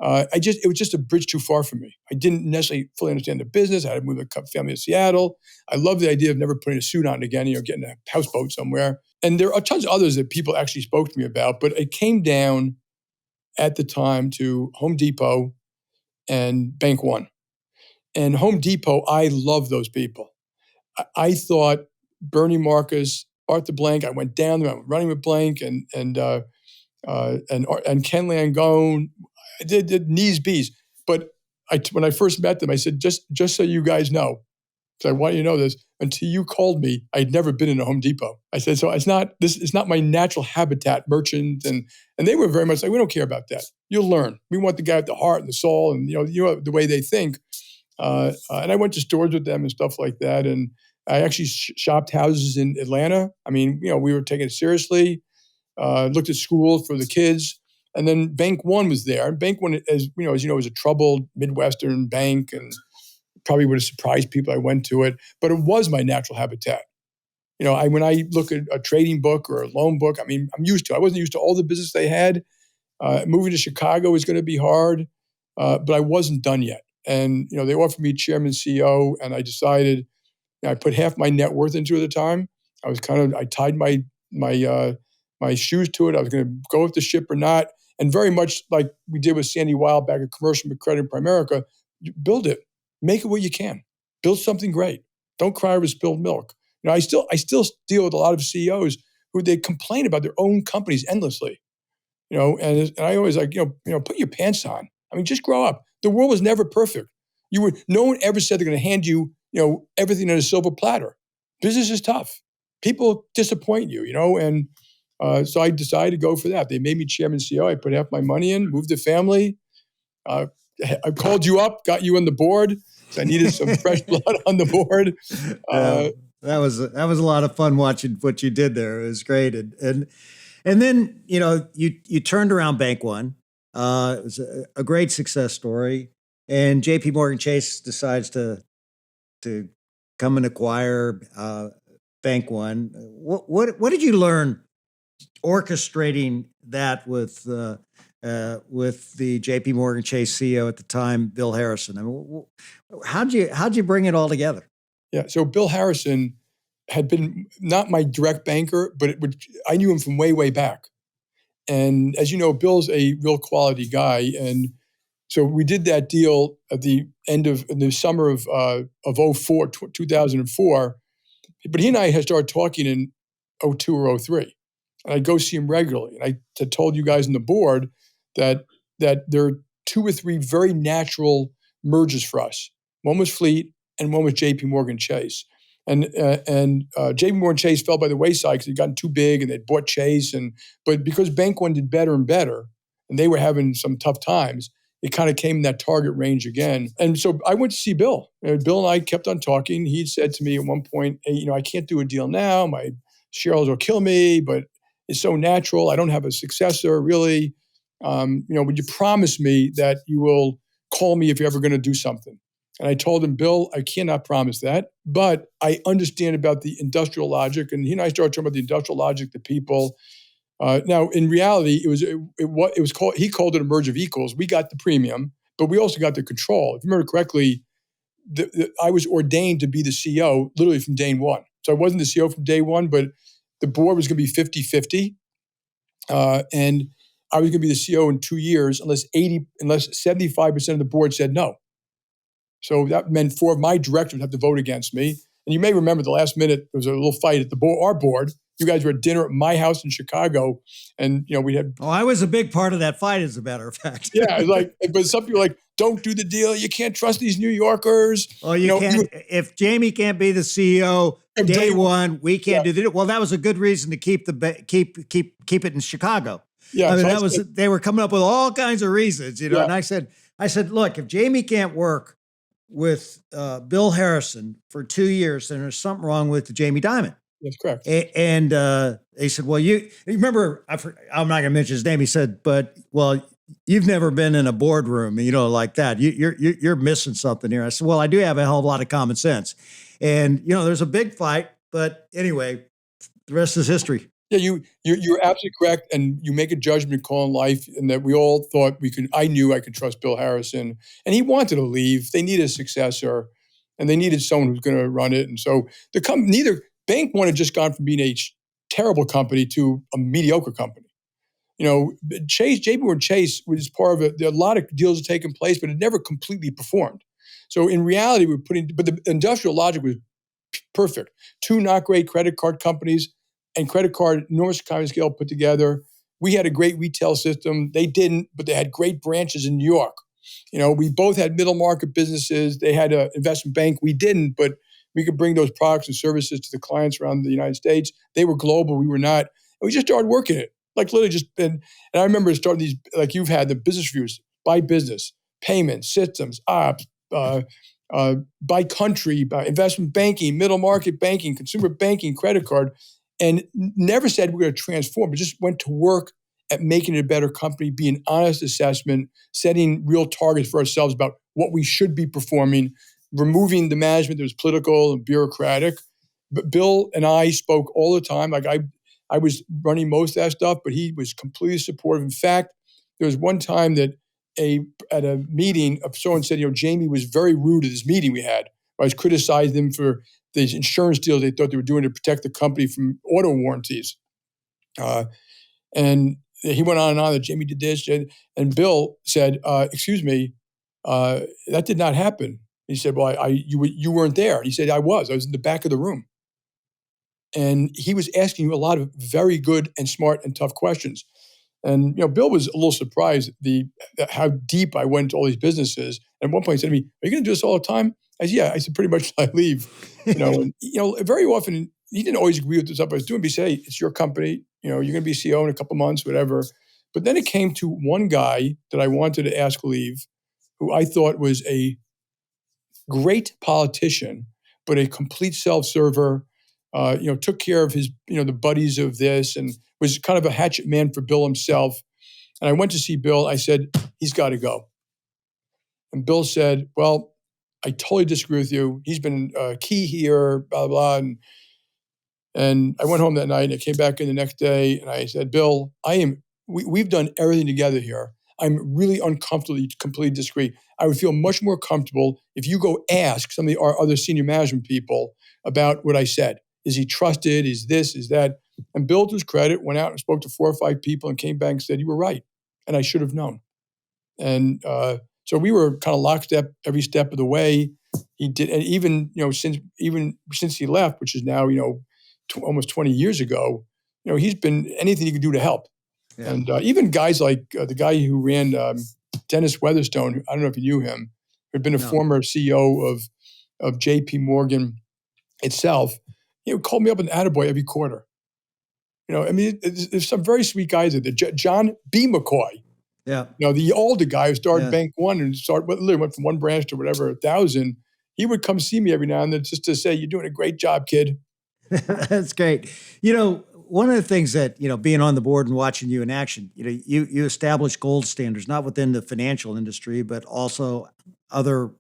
It was just a bridge too far for me. I didn't necessarily fully understand the business. I had to move the family to Seattle. I love the idea of never putting a suit on again, getting a houseboat somewhere. And there are tons of others that people actually spoke to me about, but it came down at the time to Home Depot and Bank One. And Home Depot, I love those people. I thought Bernie Marcus, Arthur Blank, I went down there, I was running with Blank and Ken Langone. I did knees bees. But when I first met them, I said, just so you guys know, because I want you to know this, until you called me, I'd never been in a Home Depot. I said, so it's not my natural habitat, merchant. And they were very much like, we don't care about that. You'll learn. We want the guy with the heart and the soul and the way they think. And I went to stores with them and stuff like that. And I actually shopped houses in Atlanta. I mean, we were taking it seriously, looked at schools for the kids. And then Bank One was there. And Bank One, as you know, was a troubled Midwestern bank and probably would have surprised people I went to it. But it was my natural habitat. When I look at a trading book or a loan book, I mean, I wasn't used to all the business they had. Moving to Chicago was going to be hard, but I wasn't done yet. And, they offered me chairman CEO, and I decided, I put half my net worth into it at the time. I tied my shoes to it. I was going to go with the ship or not. And very much like we did with Sandy Weill back at Commercial Credit Primerica, build it, make it what you can, build something great. Don't cry over spilled milk. I still deal with a lot of CEOs who they complain about their own companies endlessly. And I always put your pants on. I mean, just grow up. The world was never perfect. No one ever said they're going to hand you, everything on a silver platter. Business is tough. People disappoint you, and so I decided to go for that. They made me chairman CEO. I put half my money in, moved the family. I called you up, got you on the board. So I needed some fresh blood on the board. That was a lot of fun watching what you did there. It was great, and then you turned around Bank One. It was a great success story, and JPMorgan Chase decides to come and acquire Bank One. What did you learn orchestrating that with the JPMorgan Chase CEO at the time, Bill Harrison? I mean, how'd you bring it all together? Yeah, so Bill Harrison had been not my direct banker, but I knew him from way back. And as you know, Bill's a real quality guy, and so we did that deal at the end of in the summer of 2004. But he and I had started talking in 02 or 03. And I'd go see him regularly. And I had told you guys on the board that there are 2 or 3 very natural mergers for us. One was Fleet and one was JPMorgan Chase. And JPMorgan Chase fell by the wayside because they'd gotten too big and they'd bought Chase. But because Bank One did better and better, and they were having some tough times, it kind of came in that target range again. And so I went to see Bill. Bill and I kept on talking. He said to me at one point, hey, I can't do a deal now. My shareholders will kill me, but it's so natural. I don't have a successor, really. Would you promise me that you will call me if you're ever going to do something? And I told him, Bill, I cannot promise that, but I understand about the industrial logic. And he and I started talking about the industrial logic to people. Now, in reality, it was called. He called it a merger of equals. We got the premium, but we also got the control. If you remember correctly, I was ordained to be the CEO literally from day one. So I wasn't the CEO from day one, but the board was going to be 50-50, and I was going to be the CEO in 2 years unless 75% of the board said no. So that meant 4 of my directors would have to vote against me. And you may remember the last minute, there was a little fight at our board. You guys were at dinner at my house in Chicago, and we had. Oh, I was a big part of that fight, as a matter of fact. Yeah, but some people are like, don't do the deal. You can't trust these New Yorkers. Oh, you can't. If Jamie can't be the CEO day one, we can't do the deal. Well, that was a good reason to keep it in Chicago. Yeah, I mean, they were coming up with all kinds of reasons, Yeah. And I said, look, if Jamie can't work with Bill Harrison for 2 years, then there's something wrong with Jamie Dimon. That's correct. And they said, well, you remember, I'm not going to mention his name. He said, but, well, you've never been in a boardroom, like that. You're missing something here. I said, well, I do have a hell of a lot of common sense. And, there's a big fight. But anyway, the rest is history. Yeah, you're absolutely correct. And you make a judgment call in life, and that we all thought I knew I could trust Bill Harrison. And he wanted to leave. They needed a successor, and they needed someone who's going to run it. And so neither Bank One had just gone from being a terrible company to a mediocre company. JPMorgan Chase was part of it. There are a lot of deals had taken place, but it never completely performed. So in reality, but the industrial logic was perfect. 2 not great credit card companies and credit card, enormous economy scale put together. We had a great retail system. They didn't, but they had great branches in New York. We both had middle market businesses. They had an investment bank. We didn't, but we could bring those products and services to the clients around the United States. They were global. We were not. And we just started working it. Like literally and I remember starting these, like you've had the business reviews by business, payments, systems, ops, by country, by investment banking, middle market banking, consumer banking, credit card, and never said we're going to transform, but just went to work at making it a better company, be an honest assessment, setting real targets for ourselves about what we should be performing, removing the management that was political and bureaucratic. But Bill and I spoke all the time. Like I was running most of that stuff, but he was completely supportive. In fact, there was one time that at a meeting, someone said, Jamie was very rude at this meeting we had. I was criticizing them for these insurance deals they thought they were doing to protect the company from auto warranties. And he went on and on that Jamie did this. And Bill said, excuse me, that did not happen. He said, well, you weren't there. He said, I was in the back of the room. And he was asking you a lot of very good and smart and tough questions. And Bill was a little surprised how deep I went into all these businesses. And at one point he said to me, are you going to do this all the time? I said, yeah. I said, pretty much till I leave. And, very often, he didn't always agree with the stuff I was doing, but he said, hey, it's your company. You're going to be CEO in a couple months, whatever. But then it came to one guy that I wanted to ask leave, who I thought was a great politician, but a complete self-server, took care of his, the buddies of this, and was kind of a hatchet man for Bill himself. And I went to see Bill. I said, he's got to go. And Bill said, well, I totally disagree with you. He's been key here, blah, blah, blah. And I went home that night and I came back in the next day and I said, Bill, we've done everything together here. I'm really uncomfortable. You completely disagree. I would feel much more comfortable if you go ask some of our other senior management people about what I said. Is he trusted? Is this? Is that? And Bill, to his credit, went out and spoke to 4 or 5 people and came back and said, you were right. And I should have known. And so we were kind of lockstep every step of the way. He did, and even since he left, which is now almost 20 years ago, he's been anything he could do to help. Yeah. And even guys like the guy who ran Dennis Weatherstone, I don't know if you knew him, who had been a former CEO of JPMorgan itself, called me up an attaboy every quarter. There's some very sweet guys there. John B. McCoy. Yeah. The older guy who started Bank One and literally went from one branch to whatever, 1,000. He would come see me every now and then just to say, you're doing a great job, kid. That's great. One of the things that, being on the board and watching you in action, you establish gold standards, not within the financial industry, but also other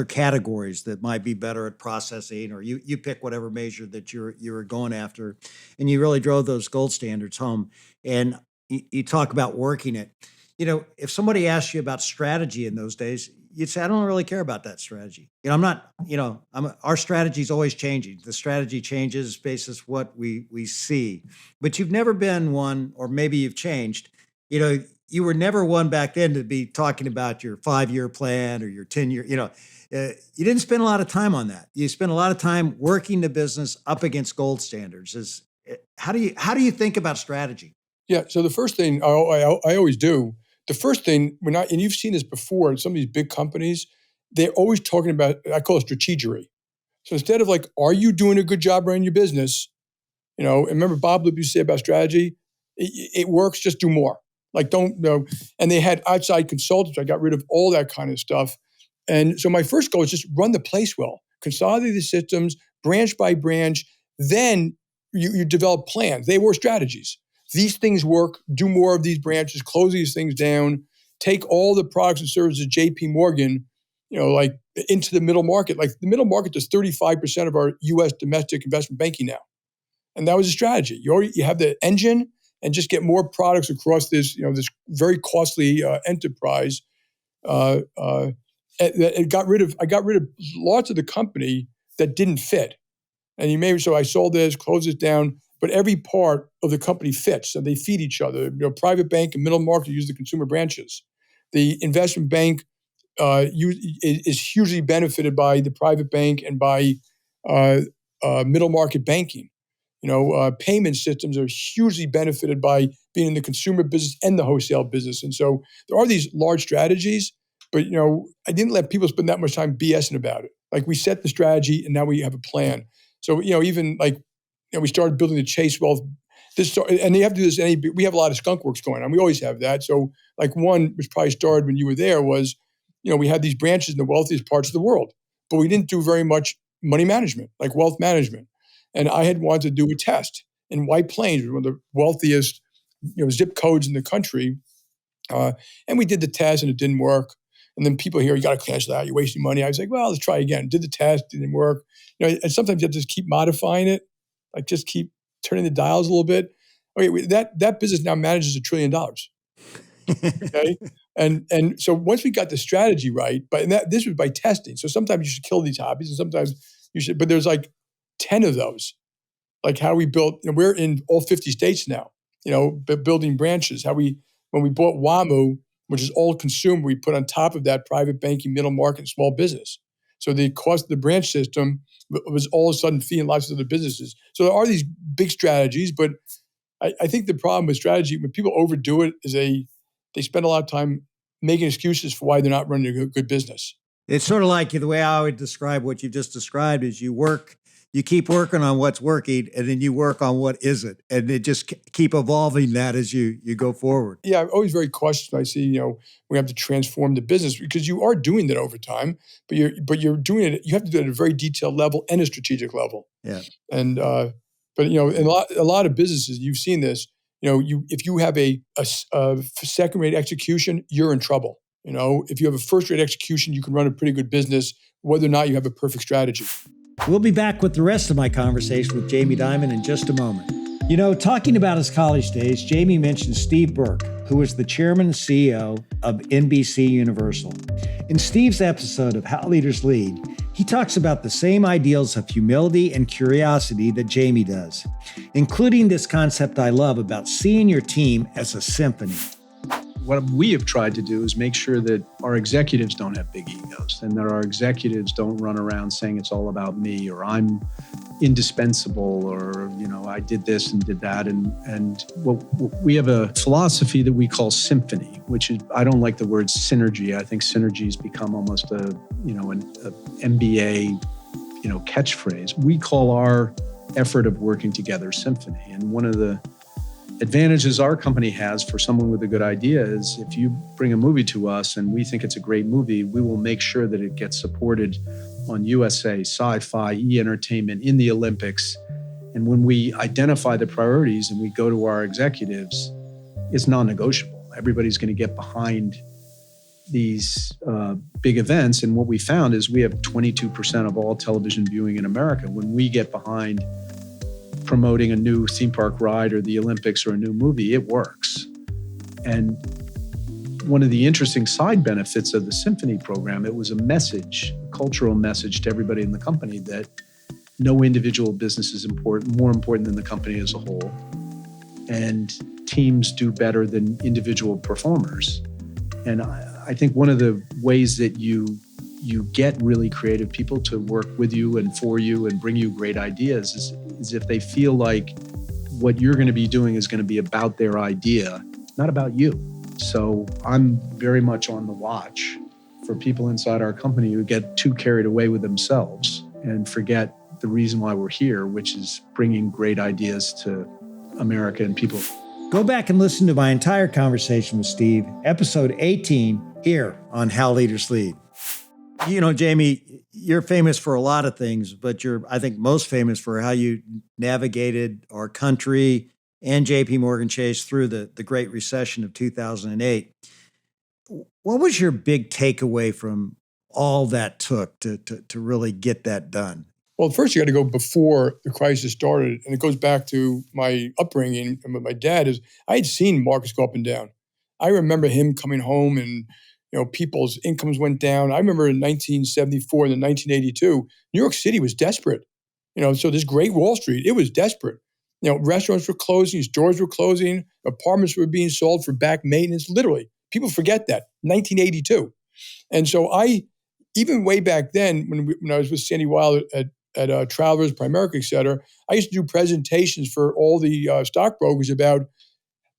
categories that might be better at processing, or you pick whatever measure that you were going after, and you really drove those gold standards home. And you talk about working it. If somebody asked you about strategy in those days, you'd say, I don't really care about that strategy. Our strategy is always changing. The strategy changes based on what we see. But you've never been one, or maybe you've changed. You were never one back then to be talking about your 5-year plan or your 10-year, you didn't spend a lot of time on that. You spent a lot of time working the business up against gold standards. How do you think about strategy? Yeah. So the first thing I always do, the first thing, and you've seen this before in some of these big companies, they're always talking about, I call it strategery. So instead of like, are you doing a good job running your business? And remember Bob Lipp used to say about strategy, it works, just do more. Like and they had outside consultants. I got rid of all that kind of stuff. And so my first goal is just run the place well, consolidate the systems, branch by branch. Then you develop plans. They were strategies. These things work, do more of these branches, close these things down, take all the products and services of JPMorgan, like into the middle market. Like the middle market does 35% of our US domestic investment banking now. And that was a strategy. You have the engine and just get more products across this, this very costly enterprise. I got rid of lots of the company that didn't fit. And so I sold this, closed it down, but every part of the company fits, and they feed each other. Private bank and middle market use the consumer branches. The investment bank is hugely benefited by the private bank and by middle market banking. Payment systems are hugely benefited by being in the consumer business and the wholesale business. And so there are these large strategies, but I didn't let people spend that much time BSing about it. Like we set the strategy, and now we have a plan. So even like we started building the Chase Wealth. And you have to do this. We have a lot of skunk works going on. We always have that. So like one, which probably started when you were there, was we had these branches in the wealthiest parts of the world, but we didn't do very much money management, like wealth management. And I had wanted to do a test in White Plains, one of the wealthiest zip codes in the country. And we did the test and it didn't work. And then people hear, you got to cancel that, you're wasting money. I was like, well, let's try again. Did the test, didn't work. And sometimes you have to just keep modifying it, like just keep turning the dials a little bit. Okay, that business now manages $1 trillion. Okay, and so once we got the strategy right, this was by testing. So sometimes you should kill these hobbies, and sometimes you should. But there's like 10 of those. Like how we built. We're in all 50 states now. Building branches. When we bought WAMU, which is all consumer, we put on top of that private banking, middle market, and small business. So the cost of the branch system was all of a sudden feeding lots of other businesses. So there are these big strategies, but I think the problem with strategy, when people overdo it, is they spend a lot of time making excuses for why they're not running a good business. It's sort of like the way I would describe what you just described is you keep working on what's working, and then you work on what isn't, and they just keep evolving that as you go forward. Yeah, I'm always very cautious when I see, we have to transform the business, because you are doing that over time, but you're doing it. You have to do it at a very detailed level and a strategic level. Yeah. And in a lot of businesses, you've seen this. If you have a second-rate execution, you're in trouble. If you have a first-rate execution, you can run a pretty good business whether or not you have a perfect strategy. We'll be back with the rest of my conversation with Jamie Dimon in just a moment. You know, talking about his college days, Jamie mentioned Steve Burke, who was the chairman and CEO of NBC Universal. In Steve's episode of How Leaders Lead, he talks about the same ideals of humility and curiosity that Jamie does, including this concept I love about seeing your team as a symphony. What we have tried to do is make sure that our executives don't have big egos and that our executives don't run around saying it's all about me or I'm indispensable or, I did this and did that. And we have a philosophy that we call symphony, which is, I don't like the word synergy. I think synergy has become almost an MBA, catchphrase. We call our effort of working together symphony. And one of the advantages our company has for someone with a good idea is if you bring a movie to us and we think it's a great movie, we will make sure that it gets supported on USA, Sci-Fi, E! Entertainment, in the Olympics. And when we identify the priorities and we go to our executives, it's non-negotiable. Everybody's going to get behind these big events. And what we found is we have 22% of all television viewing in America. When we get behind promoting a new theme park ride or the Olympics or a new movie, it works. And one of the interesting side benefits of the Symphony program, it was a message, a cultural message to everybody in the company that no individual business is more important than the company as a whole. And teams do better than individual performers. And I think one of the ways that you get really creative people to work with you and for you and bring you great ideas is if they feel like what you're going to be doing is going to be about their idea, not about you. So I'm very much on the watch for people inside our company who get too carried away with themselves and forget the reason why we're here, which is bringing great ideas to America and people. Go back and listen to my entire conversation with Steve, episode 18, here on How Leaders Lead. Jamie, you're famous for a lot of things, but you're, I think, most famous for how you navigated our country and JPMorgan Chase through the Great Recession of 2008. What was your big takeaway from all that took to really get that done? Well, first you got to go before the crisis started, and it goes back to my upbringing and with my dad is I had seen markets go up and down. I remember him coming home and people's incomes went down. I remember in 1974 and then 1982, New York City was desperate. So this great Wall Street, it was desperate. Restaurants were closing, stores were closing, apartments were being sold for back maintenance. Literally, people forget that, 1982. And so even way back then, when I was with Sandy Weill at Travelers, Primerica, et cetera, I used to do presentations for all the stockbrokers about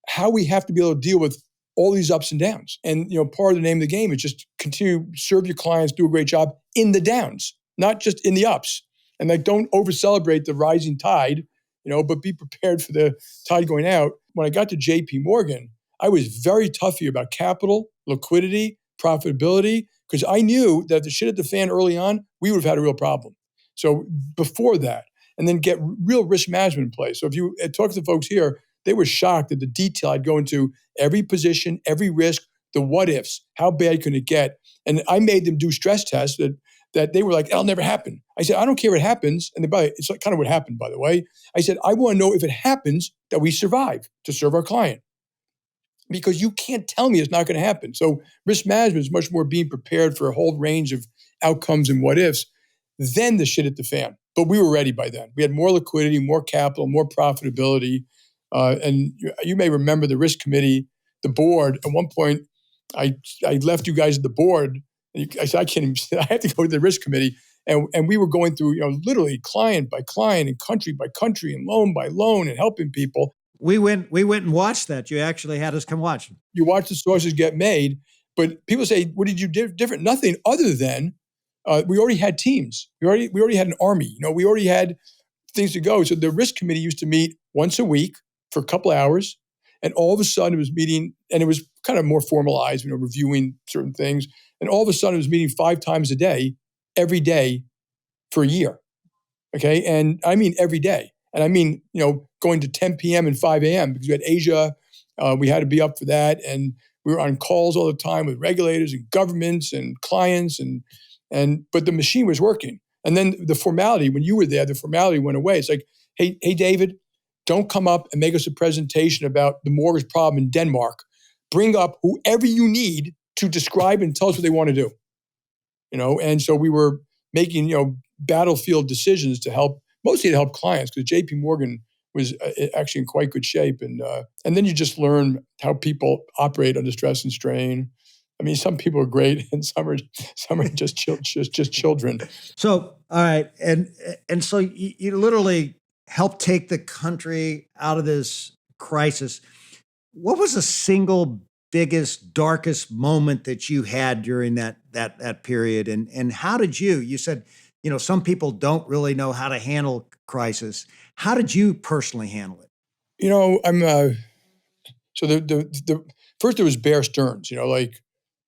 how we have to be able to deal with all these ups and downs. And part of the name of the game is just continue to serve your clients, do a great job in the downs, not just in the ups. And don't over-celebrate the rising tide, but be prepared for the tide going out. When I got to JPMorgan, I was very toughy about capital, liquidity, profitability, because I knew that if the shit hit the fan early on, we would have had a real problem. So before that, and then get real risk management in place. So if you talk to the folks here, they were shocked at the detail I'd go into every position, every risk, the what ifs, how bad can it get? And I made them do stress tests that they were like, it'll never happen. I said, I don't care what happens. And it's kind of what happened, by the way. I said, I want to know if it happens that we survive to serve our client. Because you can't tell me it's not going to happen. So risk management is much more being prepared for a whole range of outcomes and what ifs. Then the shit hit the fan. But we were ready by then. We had more liquidity, more capital, more profitability. And you may remember the risk committee, the board. At one point, I left you guys at the board. I said, I can't even, I have to go to the risk committee. And we were going through, literally client by client and country by country and loan by loan and helping people. We went and watched that. You actually had us come watch. You watch the sausage get made. But people say, what did you do different? Nothing other than we already had teams. We already had an army. We already had things to go. So the risk committee used to meet once a week for a couple of hours. And all of a sudden it was meeting, and it was kind of more formalized, reviewing certain things. And all of a sudden it was meeting 5 times a day, every day for a year. Okay. And I mean, every day. And I mean, going to 10 p.m. and 5 a.m. because we had Asia. We had to be up for that. And we were on calls all the time with regulators and governments and clients. And but the machine was working. And then the formality, when you were there, the formality went away. It's like, hey, David, don't come up and make us a presentation about the mortgage problem in Denmark. Bring up whoever you need to describe and tell us what they want to do. And so we were making, battlefield decisions mostly to help clients, because JPMorgan was actually in quite good shape. And then you just learn how people operate under stress and strain. I mean, some people are great, and some are just children. So, all right, and so you literally helped take the country out of this crisis. What was the single biggest, darkest moment that you had during that period, and how did you said, some people don't really know how to handle crisis. How did you personally handle it? So the first there was Bear Stearns.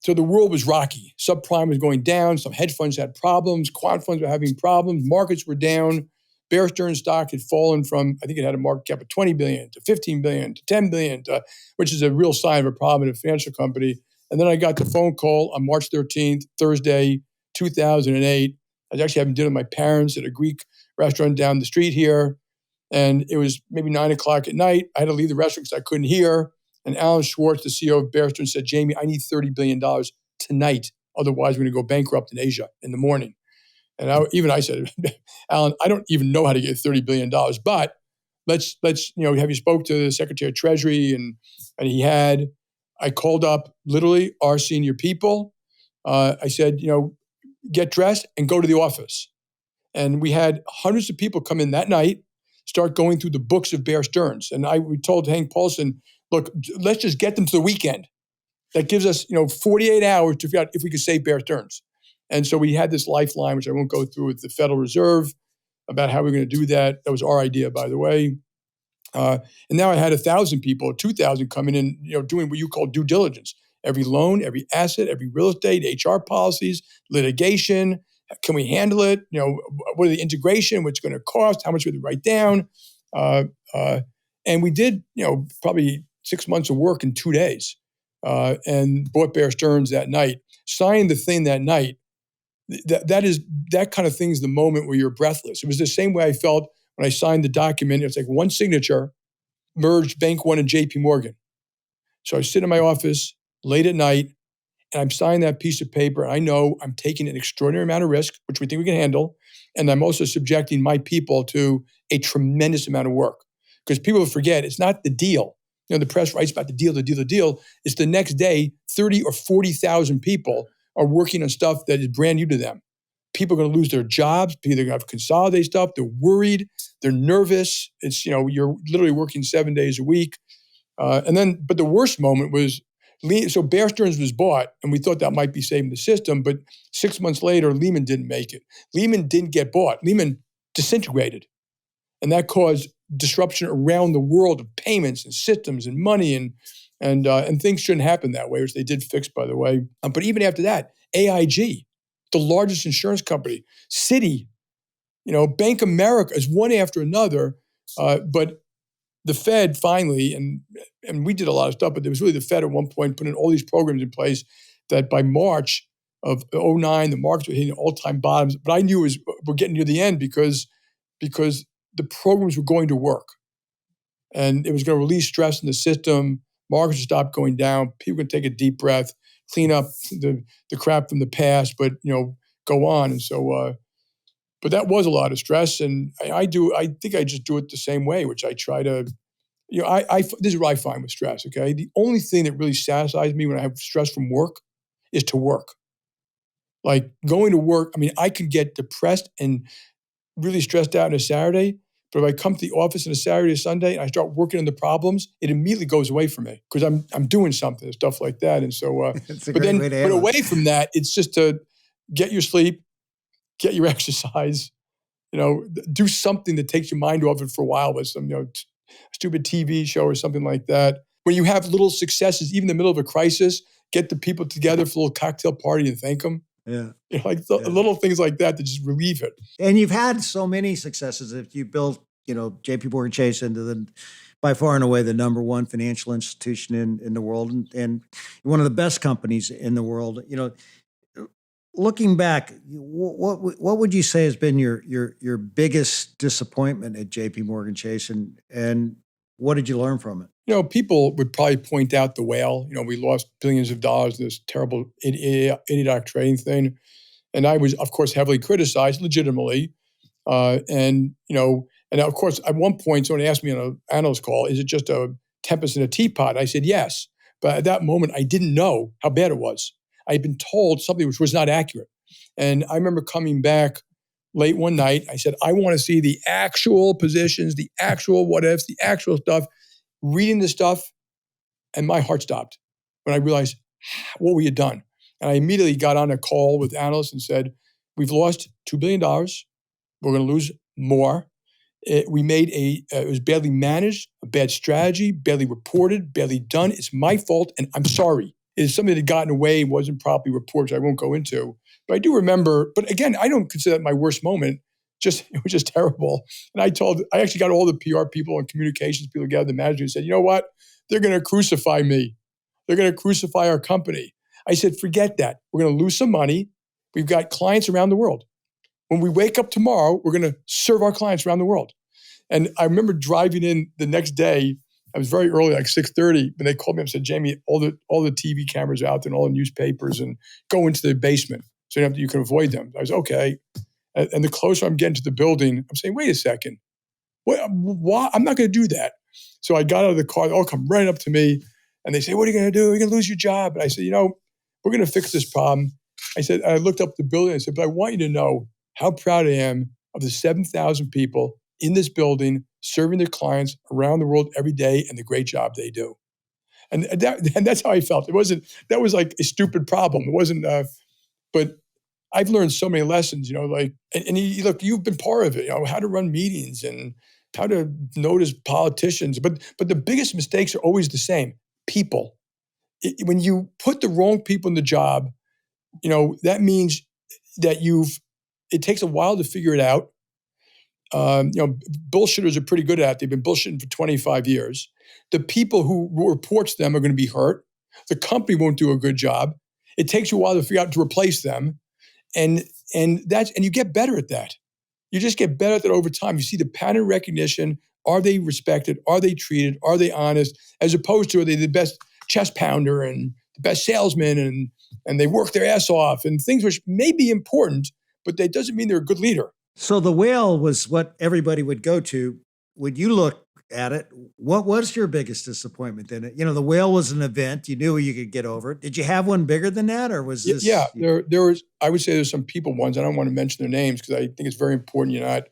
So the world was rocky. Subprime was going down. Some hedge funds had problems. Quant funds were having problems. Markets were down. Bear Stearns stock had fallen from, I think it had a market cap of 20 billion to 15 billion to 10 billion, which is a real sign of a problem in a financial company. And then I got the phone call on March 13th, Thursday, 2008. I was actually having dinner with my parents at a Greek restaurant down the street here. And it was maybe 9 o'clock at night. I had to leave the restaurant because I couldn't hear. And Alan Schwartz, the CEO of Bear Stearns, said, Jamie, I need $30 billion tonight. Otherwise, we're going to go bankrupt in Asia in the morning. And I said, Alan, I don't even know how to get $30 billion, but let's have you spoke to the Secretary of Treasury? And he had. I called up literally our senior people. I said, get dressed and go to the office. And we had hundreds of people come in that night, start going through the books of Bear Stearns. And we told Hank Paulson, look, let's just get them to the weekend. That gives us, 48 hours to figure out if we could save Bear Stearns. And so we had this lifeline, which I won't go through, with the Federal Reserve about how we're going to do that. That was our idea, by the way. And now I had 1,000 people, 2,000 coming in, doing what you call due diligence. Every loan, every asset, every real estate, HR policies, litigation. Can we handle it? What are the integration? What's going to cost? How much would we write down? And we did, probably 6 months of work in 2 days, and bought Bear Stearns that night. Signed the thing that night. That kind of thing is the moment where you're breathless. It was the same way I felt when I signed the document. It's like one signature merged Bank One and JPMorgan. So I sit in my office late at night, and I'm signing that piece of paper. And I know I'm taking an extraordinary amount of risk, which we think we can handle. And I'm also subjecting my people to a tremendous amount of work. Because people forget, it's not the deal. The press writes about the deal. It's the next day, 30 or 40,000 people are working on stuff that is brand new to them. People are going to lose their jobs. People are going to have to consolidate stuff. They're worried. They're nervous. It's, you're literally working 7 days a week. But the worst moment was, so Bear Stearns was bought, and we thought that might be saving the system. But 6 months later, Lehman didn't make it. Lehman didn't get bought. Lehman disintegrated. And that caused disruption around the world of payments and systems and money, and things shouldn't happen that way, which they did fix, by the way. But even after that, AIG, the largest insurance company, Citi, Bank America, is one after another. But the Fed finally, and we did a lot of stuff, but there was really the Fed at one point putting all these programs in place that by March of 2009, the markets were hitting all-time bottoms. But I knew we're getting near the end because the programs were going to work. And it was going to release stress in the system. Markets would stop going down. People could take a deep breath, clean up the crap from the past, but go on. And so, but that was a lot of stress. And I think I just do it the same way, which I try to, this is what I find with stress, okay? The only thing that really satisfies me when I have stress from work is to work. Like going to work, I can get depressed and really stressed out on a Saturday, but if I come to the office on a Saturday or Sunday and I start working on the problems, it immediately goes away from me because I'm doing something and stuff like that. And so, but away from that, it's just to get your sleep, get your exercise, do something that takes your mind off it for a while with some, stupid TV show or something like that. When you have little successes, even in the middle of a crisis, get the people together for a little cocktail party and thank them. Yeah. Little things like that to just relieve it. And you've had so many successes. If you built, JPMorgan Chase into by far and away the number one financial institution in the world and one of the best companies in the world, Looking back, what would you say has been your biggest disappointment at JPMorgan Chase, and what did you learn from it? People would probably point out the whale. We lost billions of dollars in this terrible idiotic trading thing. And I was, of course, heavily criticized, legitimately. And of course, at one point, someone asked me on an analyst call, is it just a tempest in a teapot? I said, yes. But at that moment, I didn't know how bad it was. I had been told something which was not accurate. And I remember coming back late one night. I said, I want to see the actual positions, the actual what ifs, the actual stuff, reading the stuff. And my heart stopped when I realized what we had done. And I immediately got on a call with analysts and said, we've lost $2 billion. We're going to lose more. We made it was badly managed, a bad strategy, badly reported, badly done. It's my fault, and I'm sorry. It is something that had gotten away, wasn't properly reported, I won't go into. But I do remember, but again, I don't consider that my worst moment. It was just terrible. And I actually got all the PR people and communications people together, the manager, and said, you know what? They're going to crucify me. They're going to crucify our company. I said, forget that. We're going to lose some money. We've got clients around the world. When we wake up tomorrow, we're going to serve our clients around the world. And I remember driving in the next day. I was very early, like 6:30, when they called me up and said, Jamie, all the TV cameras out there and all the newspapers, and go into the basement so you can avoid them. I was, okay. And the closer I'm getting to the building, I'm saying, wait a second. Why? I'm not going to do that. So I got out of the car. They all come running up to me. And they say, what are you going to do? You're going to lose your job. And I said, we're going to fix this problem. I looked up the building. I said, but I want you to know how proud I am of the 7,000 people in this building serving their clients around the world every day and the great job they do. And that's how I felt. That was like a stupid problem. It wasn't, but I've learned so many lessons, look, you've been part of it, how to run meetings and how to notice politicians. But the biggest mistakes are always the same. People. When you put the wrong people in the job, that means that it takes a while to figure it out. Bullshitters are pretty good at it. They've been bullshitting for 25 years. The people who reports them are going to be hurt. The company won't do a good job. It takes you a while to figure out to replace them. And you get better at that. You just get better at that over time. You see the pattern recognition. Are they respected? Are they treated? Are they honest? As opposed to, are they the best chest pounder and the best salesman and they work their ass off and things which may be important, but that doesn't mean they're a good leader. So the whale was what everybody would go to. When you look at it, what was your biggest disappointment in it? The whale was an event. You knew you could get over it. Did you have one bigger than that, or was this? Yeah, there was. I would say there's some people ones. I don't want to mention their names because I think it's very important you not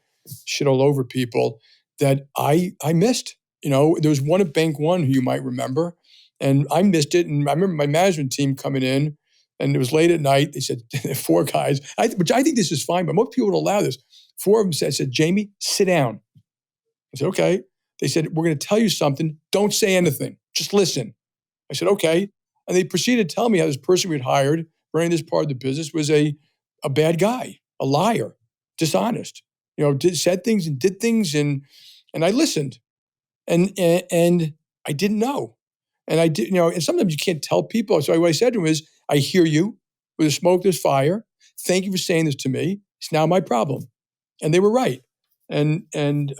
shit all over people that I missed. There was one at Bank One who you might remember, and I missed it. And I remember my management team coming in, and it was late at night. They said, 4 guys, which I think this is fine, but most people don't allow this. 4 of them said, Jamie, sit down. I said, okay. They said, we're going to tell you something. Don't say anything. Just listen. I said, okay. And they proceeded to tell me how this person we'd hired running this part of the business was a bad guy, a liar, dishonest, said things and did things. And I listened and I didn't know. And I did, and sometimes you can't tell people. So what I said to him is, I hear you. With the smoke, there's fire. Thank you for saying this to me. It's now my problem. And they were right. And then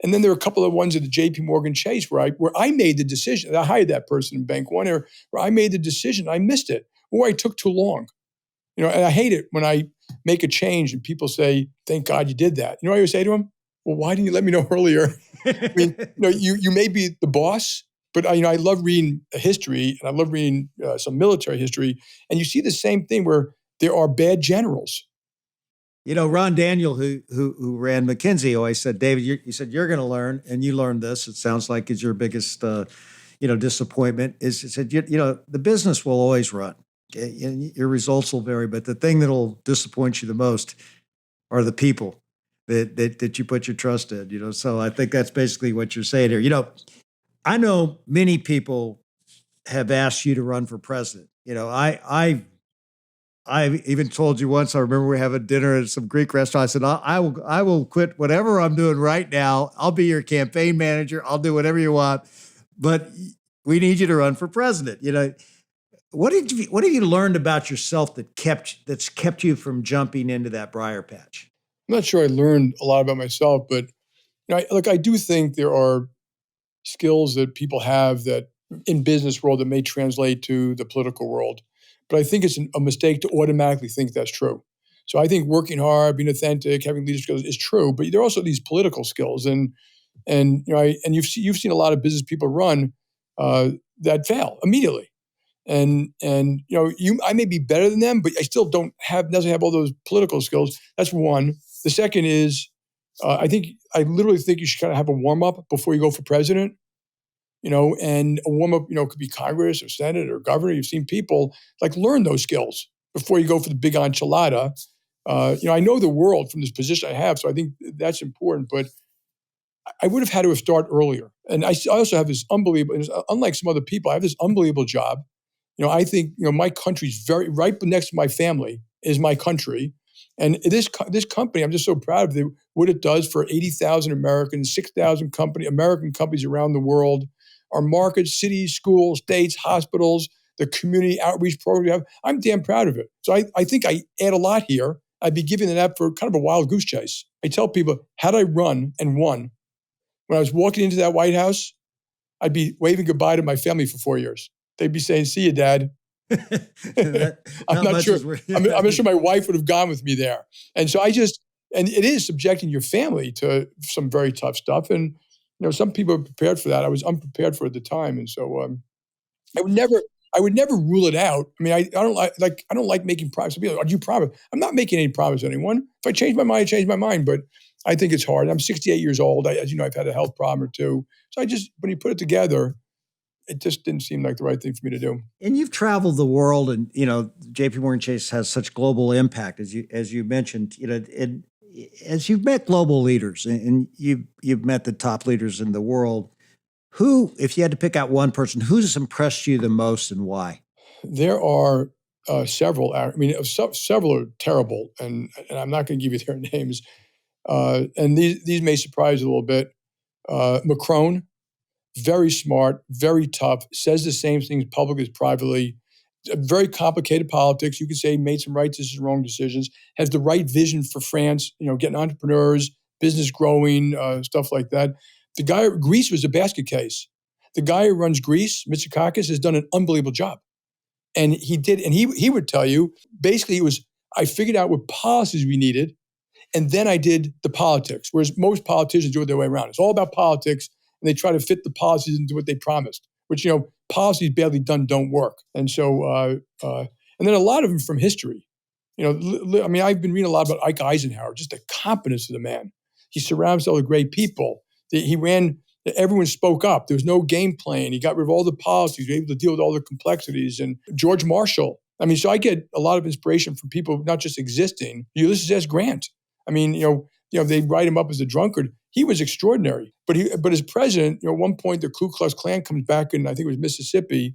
there were a couple of ones at the JPMorgan Chase where I made the decision. I hired that person in Bank One, where I made the decision. I missed it, or I took too long. And I hate it when I make a change and people say, "Thank God you did that." You know what I always say to them? Well, why didn't you let me know earlier? I mean, you may be the boss, but I love reading history and I love reading some military history, and you see the same thing where there are bad generals. Ron Daniel, who ran McKinsey, always said, David, you said you're going to learn, and you learned this. It sounds like it's your biggest, disappointment. Is it said, the business will always run. Okay? Your results will vary, but the thing that'll disappoint you the most are the people that you put your trust in. So I think that's basically what you're saying here. I know many people have asked you to run for president. I even told you once, I remember we having dinner at some Greek restaurant. I said, I will quit whatever I'm doing right now. I'll be your campaign manager. I'll do whatever you want, but we need you to run for president. What have you learned about yourself that's kept you from jumping into that briar patch? I'm not sure I learned a lot about myself, but I do think there are skills that people have that in business world that may translate to the political world. But I think it's a mistake to automatically think that's true. So I think working hard, being authentic, having leadership skills is true, but there are also these political skills, and you've seen a lot of business people run that fail immediately, and I may be better than them, but I still doesn't have all those political skills. That's one. The second is I literally think you should kind of have a warm up before you go for president. And a warm up, could be Congress or Senate or governor. You've seen people learn those skills before you go for the big enchilada. I know the world from this position I have, so I think that's important. But I would have had to have started earlier. And I also have this unbelievable, unlike some other people, I have this unbelievable job. I think my country's very right next to my family is my country. And this company, I'm just so proud of what it does for 80,000 Americans, 6,000 American companies around the world. Our markets, cities, schools, states, hospitals, the community outreach program we have. I'm damn proud of it. So I think I add a lot here. I'd be giving it up for kind of a wild goose chase. I tell people, had I run and won, when I was walking into that White House, I'd be waving goodbye to my family for 4 years. They'd be saying, "See you, Dad." I'm not sure. I'm not sure my wife would have gone with me there. And so and it is subjecting your family to some very tough stuff. And some people are prepared for that. I was unprepared for it at the time, and so I would never rule it out. I mean, I don't like making promises. People are like, "Do you promise?" I'm not making any promise to anyone. If I change my mind, I change my mind. But I think it's hard. I'm 68 years old. As you know, I've had a health problem or two. So when you put it together, it just didn't seem like the right thing for me to do. And you've traveled the world, and JPMorgan Chase has such global impact, as you mentioned. And as you've met global leaders, and you've met the top leaders in the world, who, if you had to pick out one person, who's impressed you the most and why? There are several. I mean, several are terrible, and I'm not going to give you their names. And these may surprise you a little bit. Macron. Very smart, very tough, says the same things publicly as privately. Very complicated politics. You could say he made some right decisions, wrong decisions. Has the right vision for France, getting entrepreneurs, business growing, stuff like that. The guy, Greece was a basket case. The guy who runs Greece, Mitsotakis, has done an unbelievable job. And he would tell you, basically I figured out what policies we needed, and then I did the politics, whereas most politicians do it their way around. It's all about politics, and they try to fit the policies into what they promised, which, policies badly done don't work. And so, and then a lot of them from history. I mean, I've been reading a lot about Ike Eisenhower, just the competence of the man. He surrounds himself with great people. Everyone spoke up. There was no game plan. He got rid of all the policies. He was able to deal with all the complexities. And George Marshall. I mean, so I get a lot of inspiration from people not just existing. Ulysses S. Grant. I mean, they write him up as a drunkard. He was extraordinary. But as president, at one point, the Ku Klux Klan comes back in, I think it was Mississippi.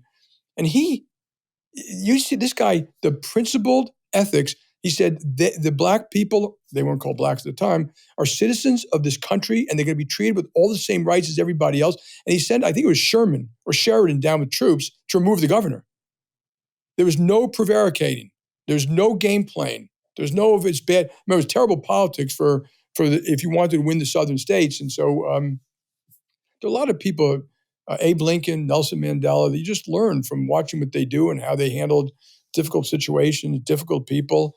And you see this guy, the principled ethics, he said, the black people, they weren't called blacks at the time, are citizens of this country, and they're going to be treated with all the same rights as everybody else. And he sent, I think it was Sherman or Sheridan down with troops to remove the governor. There was no prevaricating. There's no game plan. There's no if it's bad. I mean, it was terrible politics if you wanted to win the southern states. And so there are a lot of people, Abe Lincoln, Nelson Mandela, that you just learn from watching what they do and how they handled difficult situations, difficult people.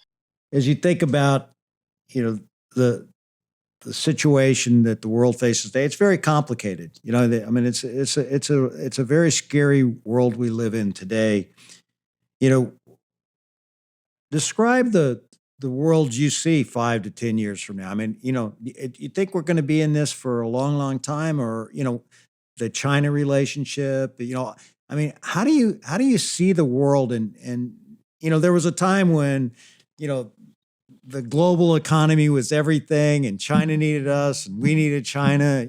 As you think about, the situation that the world faces today, it's very complicated. I mean, it's a very scary world we live in today. Describe the world you see 5 to 10 years from now. I mean, you think we're going to be in this for a long, long time, or the China relationship? I mean, how do you see the world? And there was a time when the global economy was everything, and China needed us, and we needed China.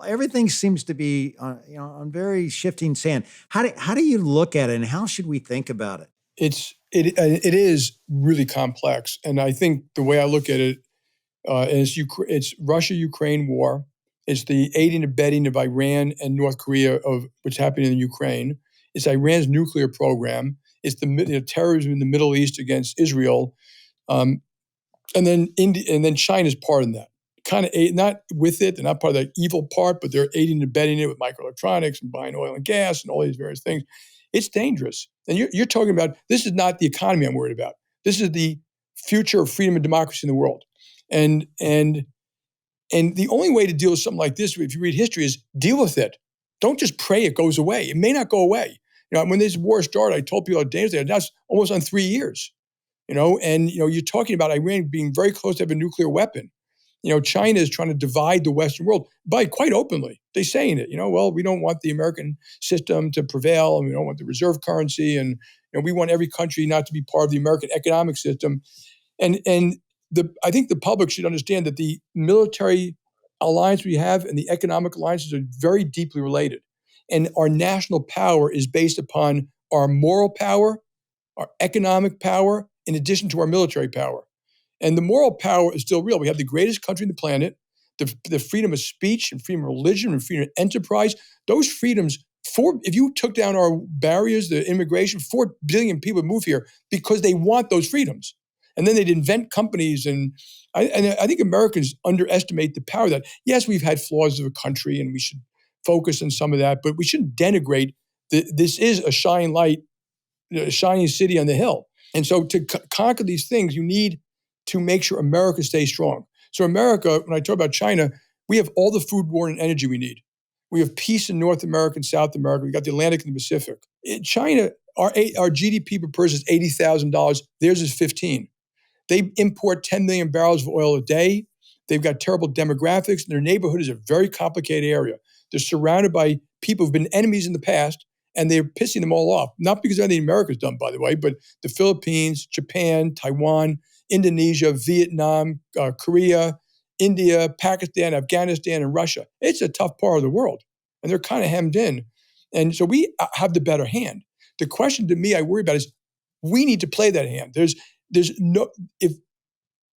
Everything seems to be on very shifting sand. How do you look at it, and how should we think about it? It is really complex, and I think the way I look at it is it's Russia-Ukraine war. It's the aiding and abetting of Iran and North Korea of what's happening in Ukraine. It's Iran's nuclear program. It's the terrorism in the Middle East against Israel, and then India, and then China's part in that. Kind of not with it, they're not part of that evil part, but they're aiding and abetting it with microelectronics and buying oil and gas and all these various things. It's dangerous. And you're talking about, this is not the economy I'm worried about. This is the future of freedom and democracy in the world. And the only way to deal with something like this, if you read history, is deal with it. Don't just pray it goes away. It may not go away. When this war started, I told people that's almost on 3 years. And you're talking about Iran being very close to have a nuclear weapon. China is trying to divide the Western world by quite openly. They're saying it, well, we don't want the American system to prevail, and we don't want the reserve currency, and we want every country not to be part of the American economic system. And I think the public should understand that the military alliance we have and the economic alliances are very deeply related. And our national power is based upon our moral power, our economic power, in addition to our military power. And the moral power is still real. We have the greatest country on the planet, the freedom of speech and freedom of religion and freedom of enterprise. Those freedoms, if you took down our barriers, the immigration, 4 billion people move here because they want those freedoms. And then they'd invent companies. And I think Americans underestimate the power of that. Yes, we've had flaws of a country and we should focus on some of that, but we shouldn't denigrate this is a shining light, a shining city on the hill. And so to conquer these things, you need to make sure America stays strong. So America, when I talk about China, we have all the food, water, and energy we need. We have peace in North America and South America. We've got the Atlantic and the Pacific. In China, our GDP per person is $80,000. Theirs is 15. They import 10 million barrels of oil a day. They've got terrible demographics, and their neighborhood is a very complicated area. They're surrounded by people who've been enemies in the past, and they're pissing them all off. Not because anything America's done, by the way, but the Philippines, Japan, Taiwan, Indonesia, Vietnam, Korea, India, Pakistan, Afghanistan, and Russia. It's a tough part of the world, and they're kind of hemmed in. And so we have the better hand. The question to me I worry about is we need to play that hand. If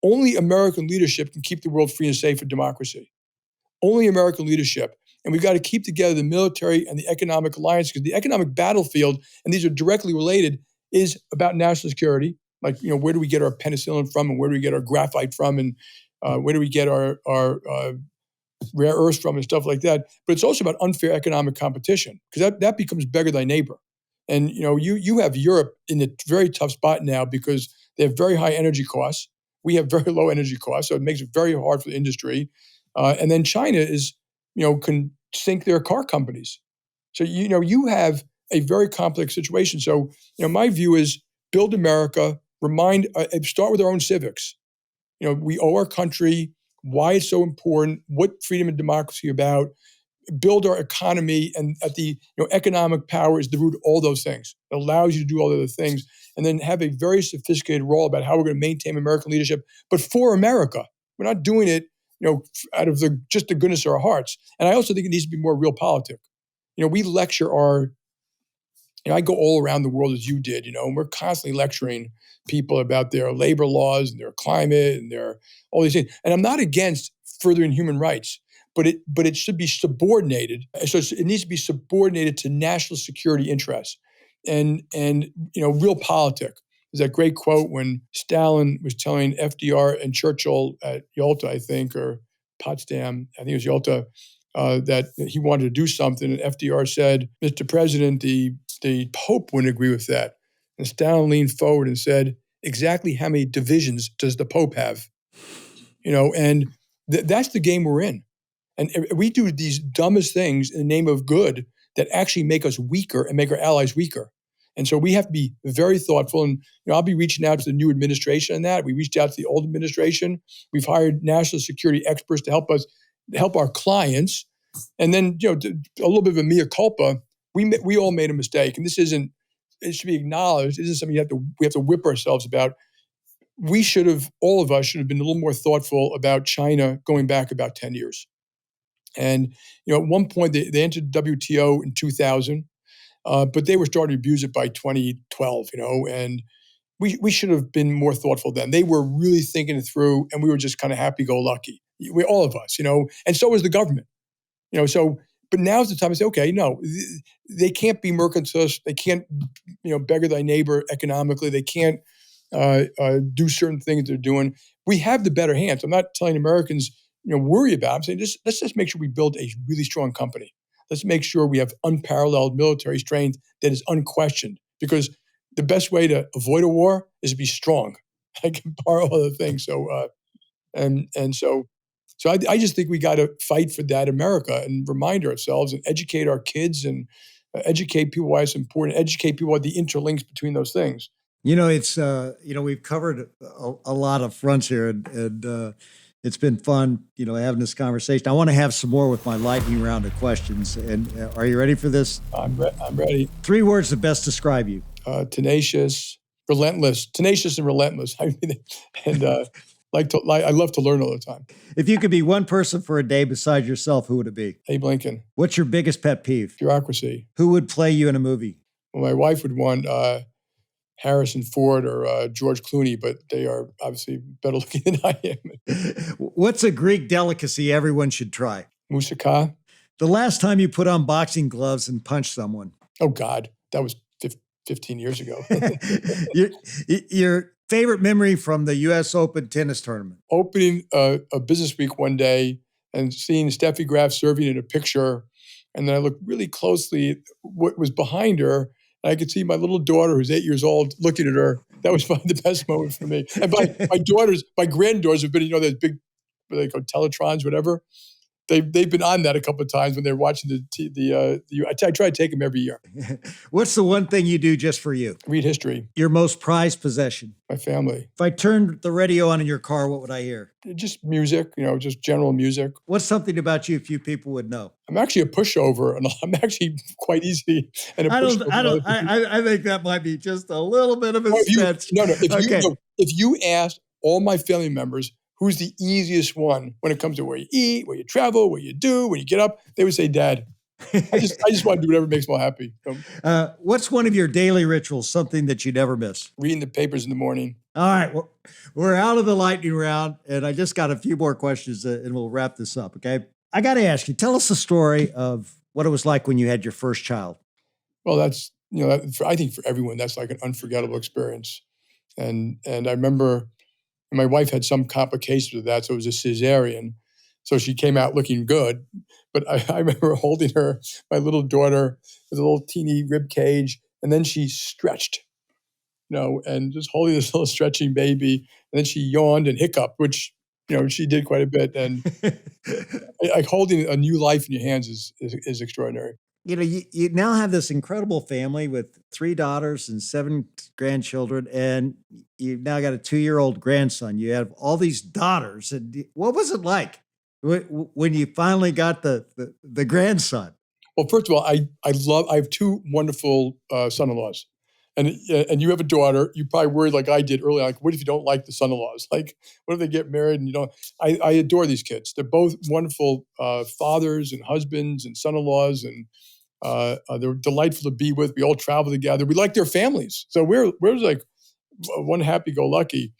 only American leadership can keep the world free and safe for democracy. Only American leadership. And we've got to keep together the military and the economic alliance, because the economic battlefield, and these are directly related, is about national security. Like, where do we get our penicillin from, and where do we get our graphite from, and where do we get our rare earths from, and stuff like that. But it's also about unfair economic competition, because that becomes beggar thy neighbor. And you have Europe in a very tough spot now because they have very high energy costs. We have very low energy costs, so it makes it very hard for the industry. And then China can sink their car companies. So you have a very complex situation. So my view is build America. Start with our own civics. We owe our country, why it's so important, what freedom and democracy are about, build our economy, and at the economic power is the root of all those things. It allows you to do all other things, and then have a very sophisticated role about how we're going to maintain American leadership, but for America. We're not doing it, out of just the goodness of our hearts. And I also think it needs to be more realpolitik. We lecture I go all around the world as you did, and we're constantly lecturing people about their labor laws and their climate and their all these things. And I'm not against furthering human rights, but it should be subordinated. So it needs to be subordinated to national security interests and realpolitik. There's that great quote when Stalin was telling FDR and Churchill at Yalta, I think, or Potsdam, I think it was Yalta, that he wanted to do something. And FDR said, "Mr. President, the Pope wouldn't agree with that." And Stalin leaned forward and said, "Exactly how many divisions does the Pope have?" And that's the game we're in. And we do these dumbest things in the name of good that actually make us weaker and make our allies weaker. And so we have to be very thoughtful. And I'll be reaching out to the new administration on that. We reached out to the old administration. We've hired national security experts to help our clients. And then, a little bit of a mea culpa. We all made a mistake, and it should be acknowledged. This is something we have to whip ourselves about. All of us should have been a little more thoughtful about China going back about 10 years. And, at one point they entered WTO in 2000. But they were starting to abuse it by 2012, and we should have been more thoughtful then. They were really thinking it through, and we were just kind of happy-go-lucky. All of us, and so was the government. So But now's the time to say, okay, no, they can't be mercantilists. They can't, beggar thy neighbor economically. They can't do certain things they're doing. We have the better hands. I'm not telling Americans, worry about it. I'm saying let's just make sure we build a really strong company. Let's make sure we have unparalleled military strength that is unquestioned. Because the best way to avoid a war is to be strong. I can borrow other things. So I just think we got to fight for that America and remind ourselves and educate our kids and educate people why it's important. Educate people what the interlinks between those things. It's we've covered a lot of fronts here, and it's been fun, having this conversation. I want to have some more with my lightning round of questions. And are you ready for this? I'm ready. 3 words that best describe you. Tenacious, relentless. Tenacious and relentless. I love to learn all the time. If you could be one person for a day besides yourself, who would it be? Abe Lincoln. What's your biggest pet peeve? Bureaucracy. Who would play you in a movie? Well, my wife would want Harrison Ford or George Clooney, but they are obviously better looking than I am. What's a Greek delicacy everyone should try? Moussaka. The last time you put on boxing gloves and punched someone? Oh, God. That was 15 years ago. Your favorite memory from the U.S. Open tennis tournament? Opening a business week one day and seeing Steffi Graf serving in a picture, and then I looked really closely at what was behind her, and I could see my little daughter, who's 8 years old, looking at her. That was probably the best moment for me. And my granddaughters have been, those big, what they call teletrons, whatever. They've been on that a couple of times when they're watching I try to take them every year. What's the one thing you do just for you? Read history. Your most prized possession? My family. If I turned the radio on in your car, what would I hear? Just music, just general music. What's something about you few people would know? I'm actually a pushover, and I'm actually quite easy. And I think that might be just a little bit of a stretch. If you ask all my family members, who's the easiest one when it comes to where you eat, where you travel, what you do, when you get up, they would say, Dad. I just want to do whatever makes me happy. What's one of your daily rituals, something that you never miss? Reading the papers in the morning. All right. Well, we're out of the lightning round, and I just got a few more questions, and we'll wrap this up, okay? I got to ask you, tell us the story of what it was like when you had your first child. Well, that's, I think for everyone, that's like an unforgettable experience. And I remember my wife had some complications with that, so it was a cesarean. So she came out looking good. But I remember holding her, my little daughter, with a little teeny rib cage, and then she stretched, and just holding this little stretching baby. And then she yawned and hiccuped, which, she did quite a bit. And like holding a new life in your hands is extraordinary. You now have this incredible family with 3 daughters and 7 grandchildren, and you've now got a 2-year-old grandson. You have all these daughters. And what was it like when you finally got the grandson? Well, first of all, I have 2 wonderful son-in-laws. And you have a daughter, you probably worried like I did earlier, like, what if you don't like the son-in-laws? Like, what if they get married and you don't? I adore these kids. They're both wonderful fathers and husbands and son-in-laws, and they're delightful to be with. We all travel together. We like their families. So we're like one happy-go-lucky.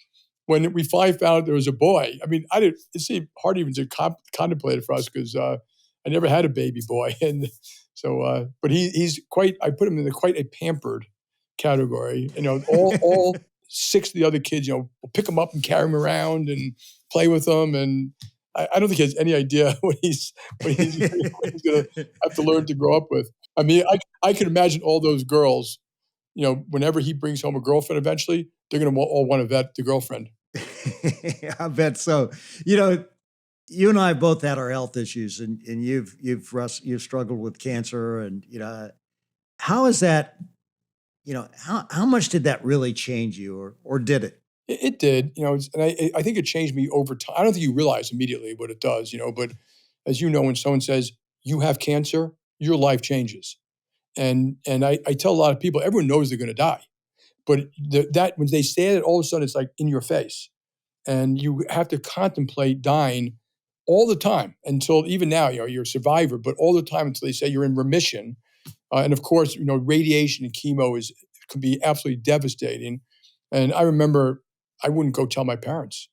When we finally found there was a boy, I mean, it's hard even to contemplate it for us because I never had a baby boy. And so, but he's quite, I put him in quite a pampered category. All 6 of the other kids, will pick him up and carry him around and play with them. And I don't think he has any idea what he's going to have to learn to grow up with. I mean, I can imagine all those girls, whenever he brings home a girlfriend eventually, they're going to all want to vet the girlfriend. I bet so. You and I both had our health issues, and you've struggled with cancer, and how is that? How much did that really change you, or did it? It did, and I think it changed me over time. I don't think you realize immediately what it does, but as you know, when someone says you have cancer, your life changes. And I tell a lot of people, everyone knows they're going to die, but that when they say it, all of a sudden it's like in your face, and you have to contemplate dying all the time until even now, you're a survivor, but all the time until they say you're in remission. And of course, radiation and chemo can be absolutely devastating. And I remember I wouldn't go tell my parents.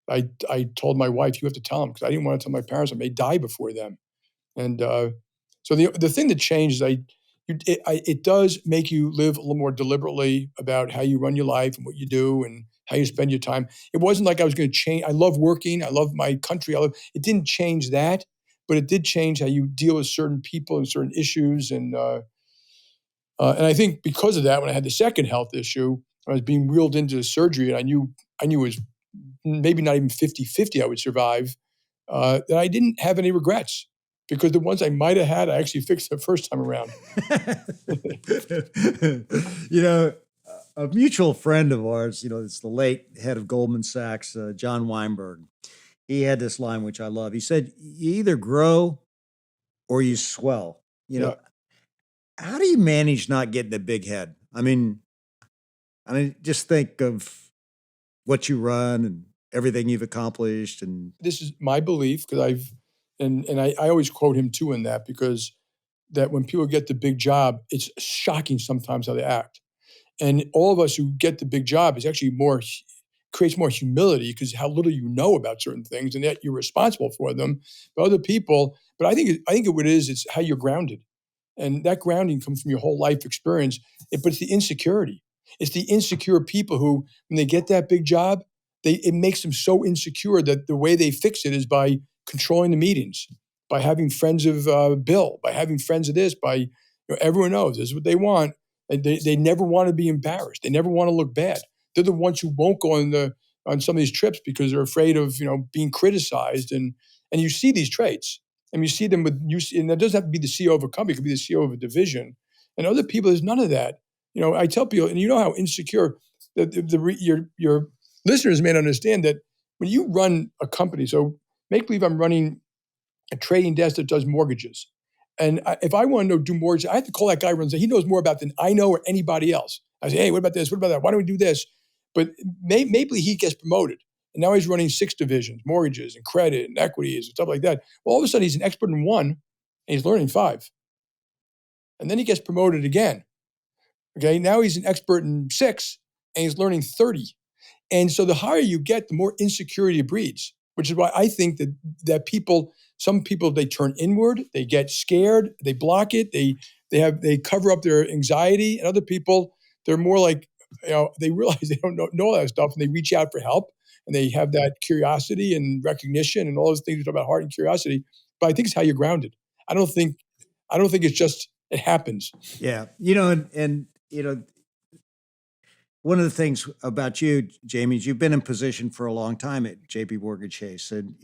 I told my wife, you have to tell them, because I didn't want to tell my parents I may die before them. And So the thing that changed is it does make you live a little more deliberately about how you run your life and what you do and how you spend your time. It wasn't like I was going to change. I love working. I love my country. It didn't change that, but it did change how you deal with certain people and certain issues. And I think because of that, when I had the second health issue, I was being wheeled into the surgery, and I knew it was maybe not even 50-50 I would survive, that I didn't have any regrets because the ones I might have had, I actually fixed the first time around. You know, a mutual friend of ours, it's the late head of Goldman Sachs, John Weinberg. He had this line, which I love. He said, you either grow or you swell. Yeah. How do you manage not getting a big head? I mean, just think of what you run and everything you've accomplished. And this is my belief because I always quote him too in that, because that when people get the big job, it's shocking sometimes how they act. And all of us who get the big job is actually creates more humility because how little you know about certain things, and yet you're responsible for them. But other people, but I think what it is, it's how you're grounded. And that grounding comes from your whole life experience. But it's the insecurity. It's the insecure people who, when they get that big job, it makes them so insecure that the way they fix it is by controlling the meetings, by having friends of Bill, by having friends of this, by everyone knows this is what they want. And they never want to be embarrassed. They never want to look bad. They're the ones who won't go on some of these trips because they're afraid of being criticized. And you see these traits. And you see them and that doesn't have to be the CEO of a company. It could be the CEO of a division. And other people, there's none of that. I tell people, and you know how insecure your listeners may not understand that when you run a company. So make believe I'm running a trading desk that does mortgages. And if I want to do mortgages, I have to call that guy who runs it. He knows more about than I know or anybody else. I say, hey, what about this? What about that? Why don't we do this? But maybe he gets promoted. And now he's running 6 divisions, mortgages and credit and equities and stuff like that. Well, all of a sudden he's an expert in 1 and he's learning 5. And then he gets promoted again. Okay, now he's an expert in 6 and he's learning 30. And so the higher you get, the more insecurity it breeds, which is why I think that some people, they turn inward, they get scared, they block it, they cover up their anxiety. And other people, they're more like, they realize they don't know all that stuff and they reach out for help. And they have that curiosity and recognition and all those things we talk about, heart and curiosity. But I think it's how you're grounded. I don't think it's just, it happens. Yeah. One of the things about you, Jamie, is you've been in position for a long time at JPMorgan Chase. And,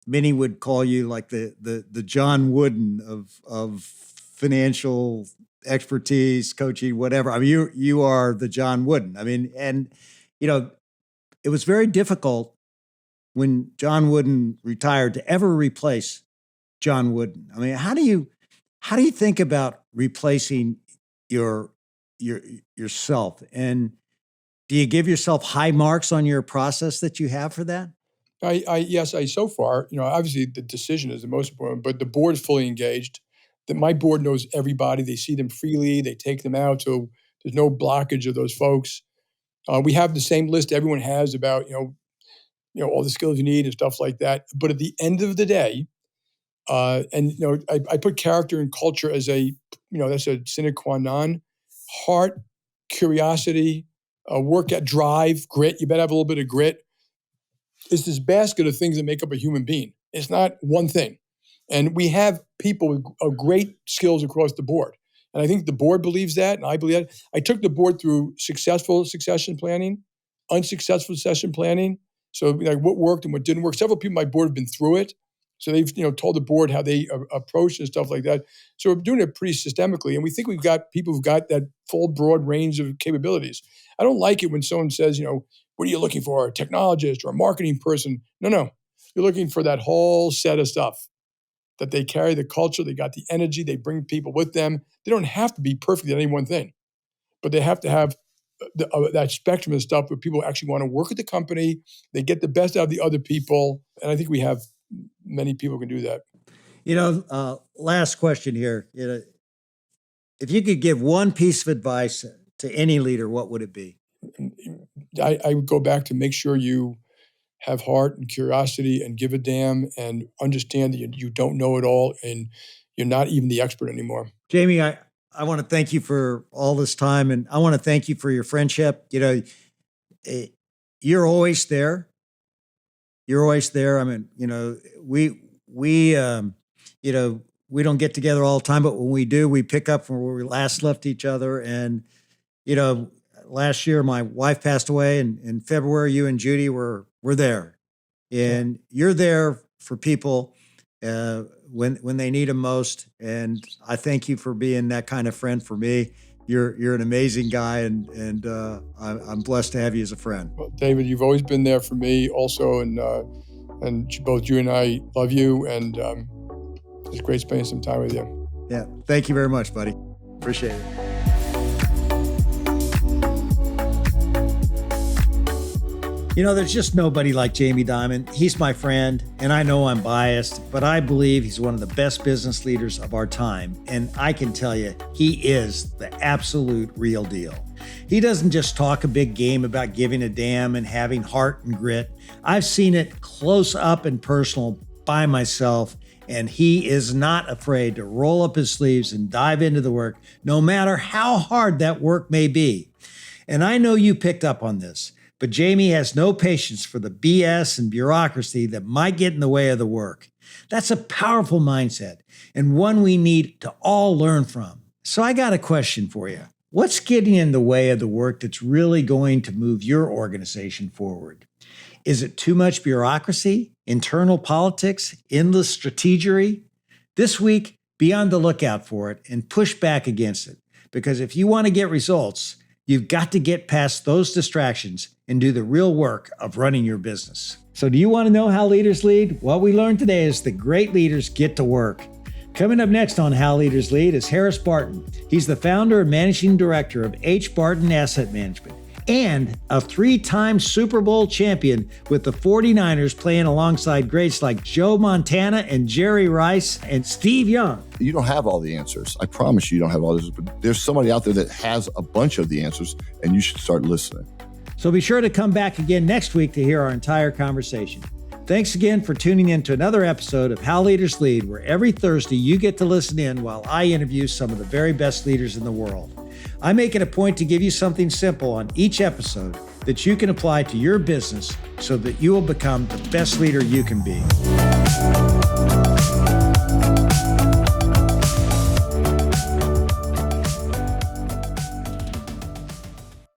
many would call you like the John Wooden of financial expertise, coaching, whatever. I mean, you are the John Wooden. I mean, and, it was very difficult when John Wooden retired to ever replace John Wooden. I mean, how do you think about replacing yourself? And do you give yourself high marks on your process that you have for that? Yes, so far, obviously the decision is the most important, but the board is fully engaged. That my board knows everybody. They see them freely. They take them out. So there's no blockage of those folks. We have the same list everyone has about, all the skills you need and stuff like that. But at the end of the day, I put character and culture as that's a sine qua non. Heart, curiosity, work at drive, grit. You better have a little bit of grit. It's this basket of things that make up a human being. It's not one thing. And we have people with great skills across the board. And I think the board believes that, and I believe that. I took the board through successful succession planning, unsuccessful succession planning. So like what worked and what didn't work. Several people on my board have been through it. So they've told the board how they approach and stuff like that. So we're doing it pretty systemically. And we think we've got people who've got that full broad range of capabilities. I don't like it when someone says, what are you looking for? A technologist or a marketing person? No. You're looking for that whole set of stuff. That they carry the culture, they got the energy, they bring people with them. They don't have to be perfect at any one thing, but they have to have that spectrum of stuff where people actually want to work at the company, they get the best out of the other people, and I think we have many people who can do that. Last question here. If you could give one piece of advice to any leader, what would it be? I would go back to make sure you have heart and curiosity and give a damn and understand that you don't know it all. And, you're not even the expert anymore. Jamie, I want to thank you for all this time, and I want to thank you for your friendship. You're always there. You're always there. I mean, we don't get together all the time, but when we do, we pick up from where we last left each other. And, last year, my wife passed away, and in February, you and Judy were there. And you're there for people when they need them most. And I thank you for being that kind of friend for me. You're an amazing guy, and I'm blessed to have you as a friend. Well, David, you've always been there for me also, and both you and I love you, and it's great spending some time with you. Yeah, thank you very much, buddy. Appreciate it. There's just nobody like Jamie Dimon. He's my friend, and I know I'm biased, but I believe he's one of the best business leaders of our time. And I can tell you, he is the absolute real deal. He doesn't just talk a big game about giving a damn and having heart and grit. I've seen it close up and personal by myself, and he is not afraid to roll up his sleeves and dive into the work, no matter how hard that work may be. And I know you picked up on this. But Jamie has no patience for the BS and bureaucracy that might get in the way of the work. That's a powerful mindset, and one we need to all learn from. So I got a question for you. What's getting in the way of the work that's really going to move your organization forward? Is it too much bureaucracy, internal politics, endless strategery? This week, be on the lookout for it and push back against it. Because if you want to get results, you've got to get past those distractions and do the real work of running your business. So do you want to know how leaders lead? What we learned today is that great leaders get to work. Coming up next on How Leaders Lead is Harris Barton. He's the founder and managing director of H. Barton Asset Management and a 3-time Super Bowl champion with the 49ers, playing alongside greats like Joe Montana and Jerry Rice and Steve Young. You don't have all the answers. I promise you don't have all the answers, but there's somebody out there that has a bunch of the answers, and you should start listening. So be sure to come back again next week to hear our entire conversation. Thanks again for tuning in to another episode of How Leaders Lead, where every Thursday you get to listen in while I interview some of the very best leaders in the world. I make it a point to give you something simple on each episode that you can apply to your business so that you will become the best leader you can be.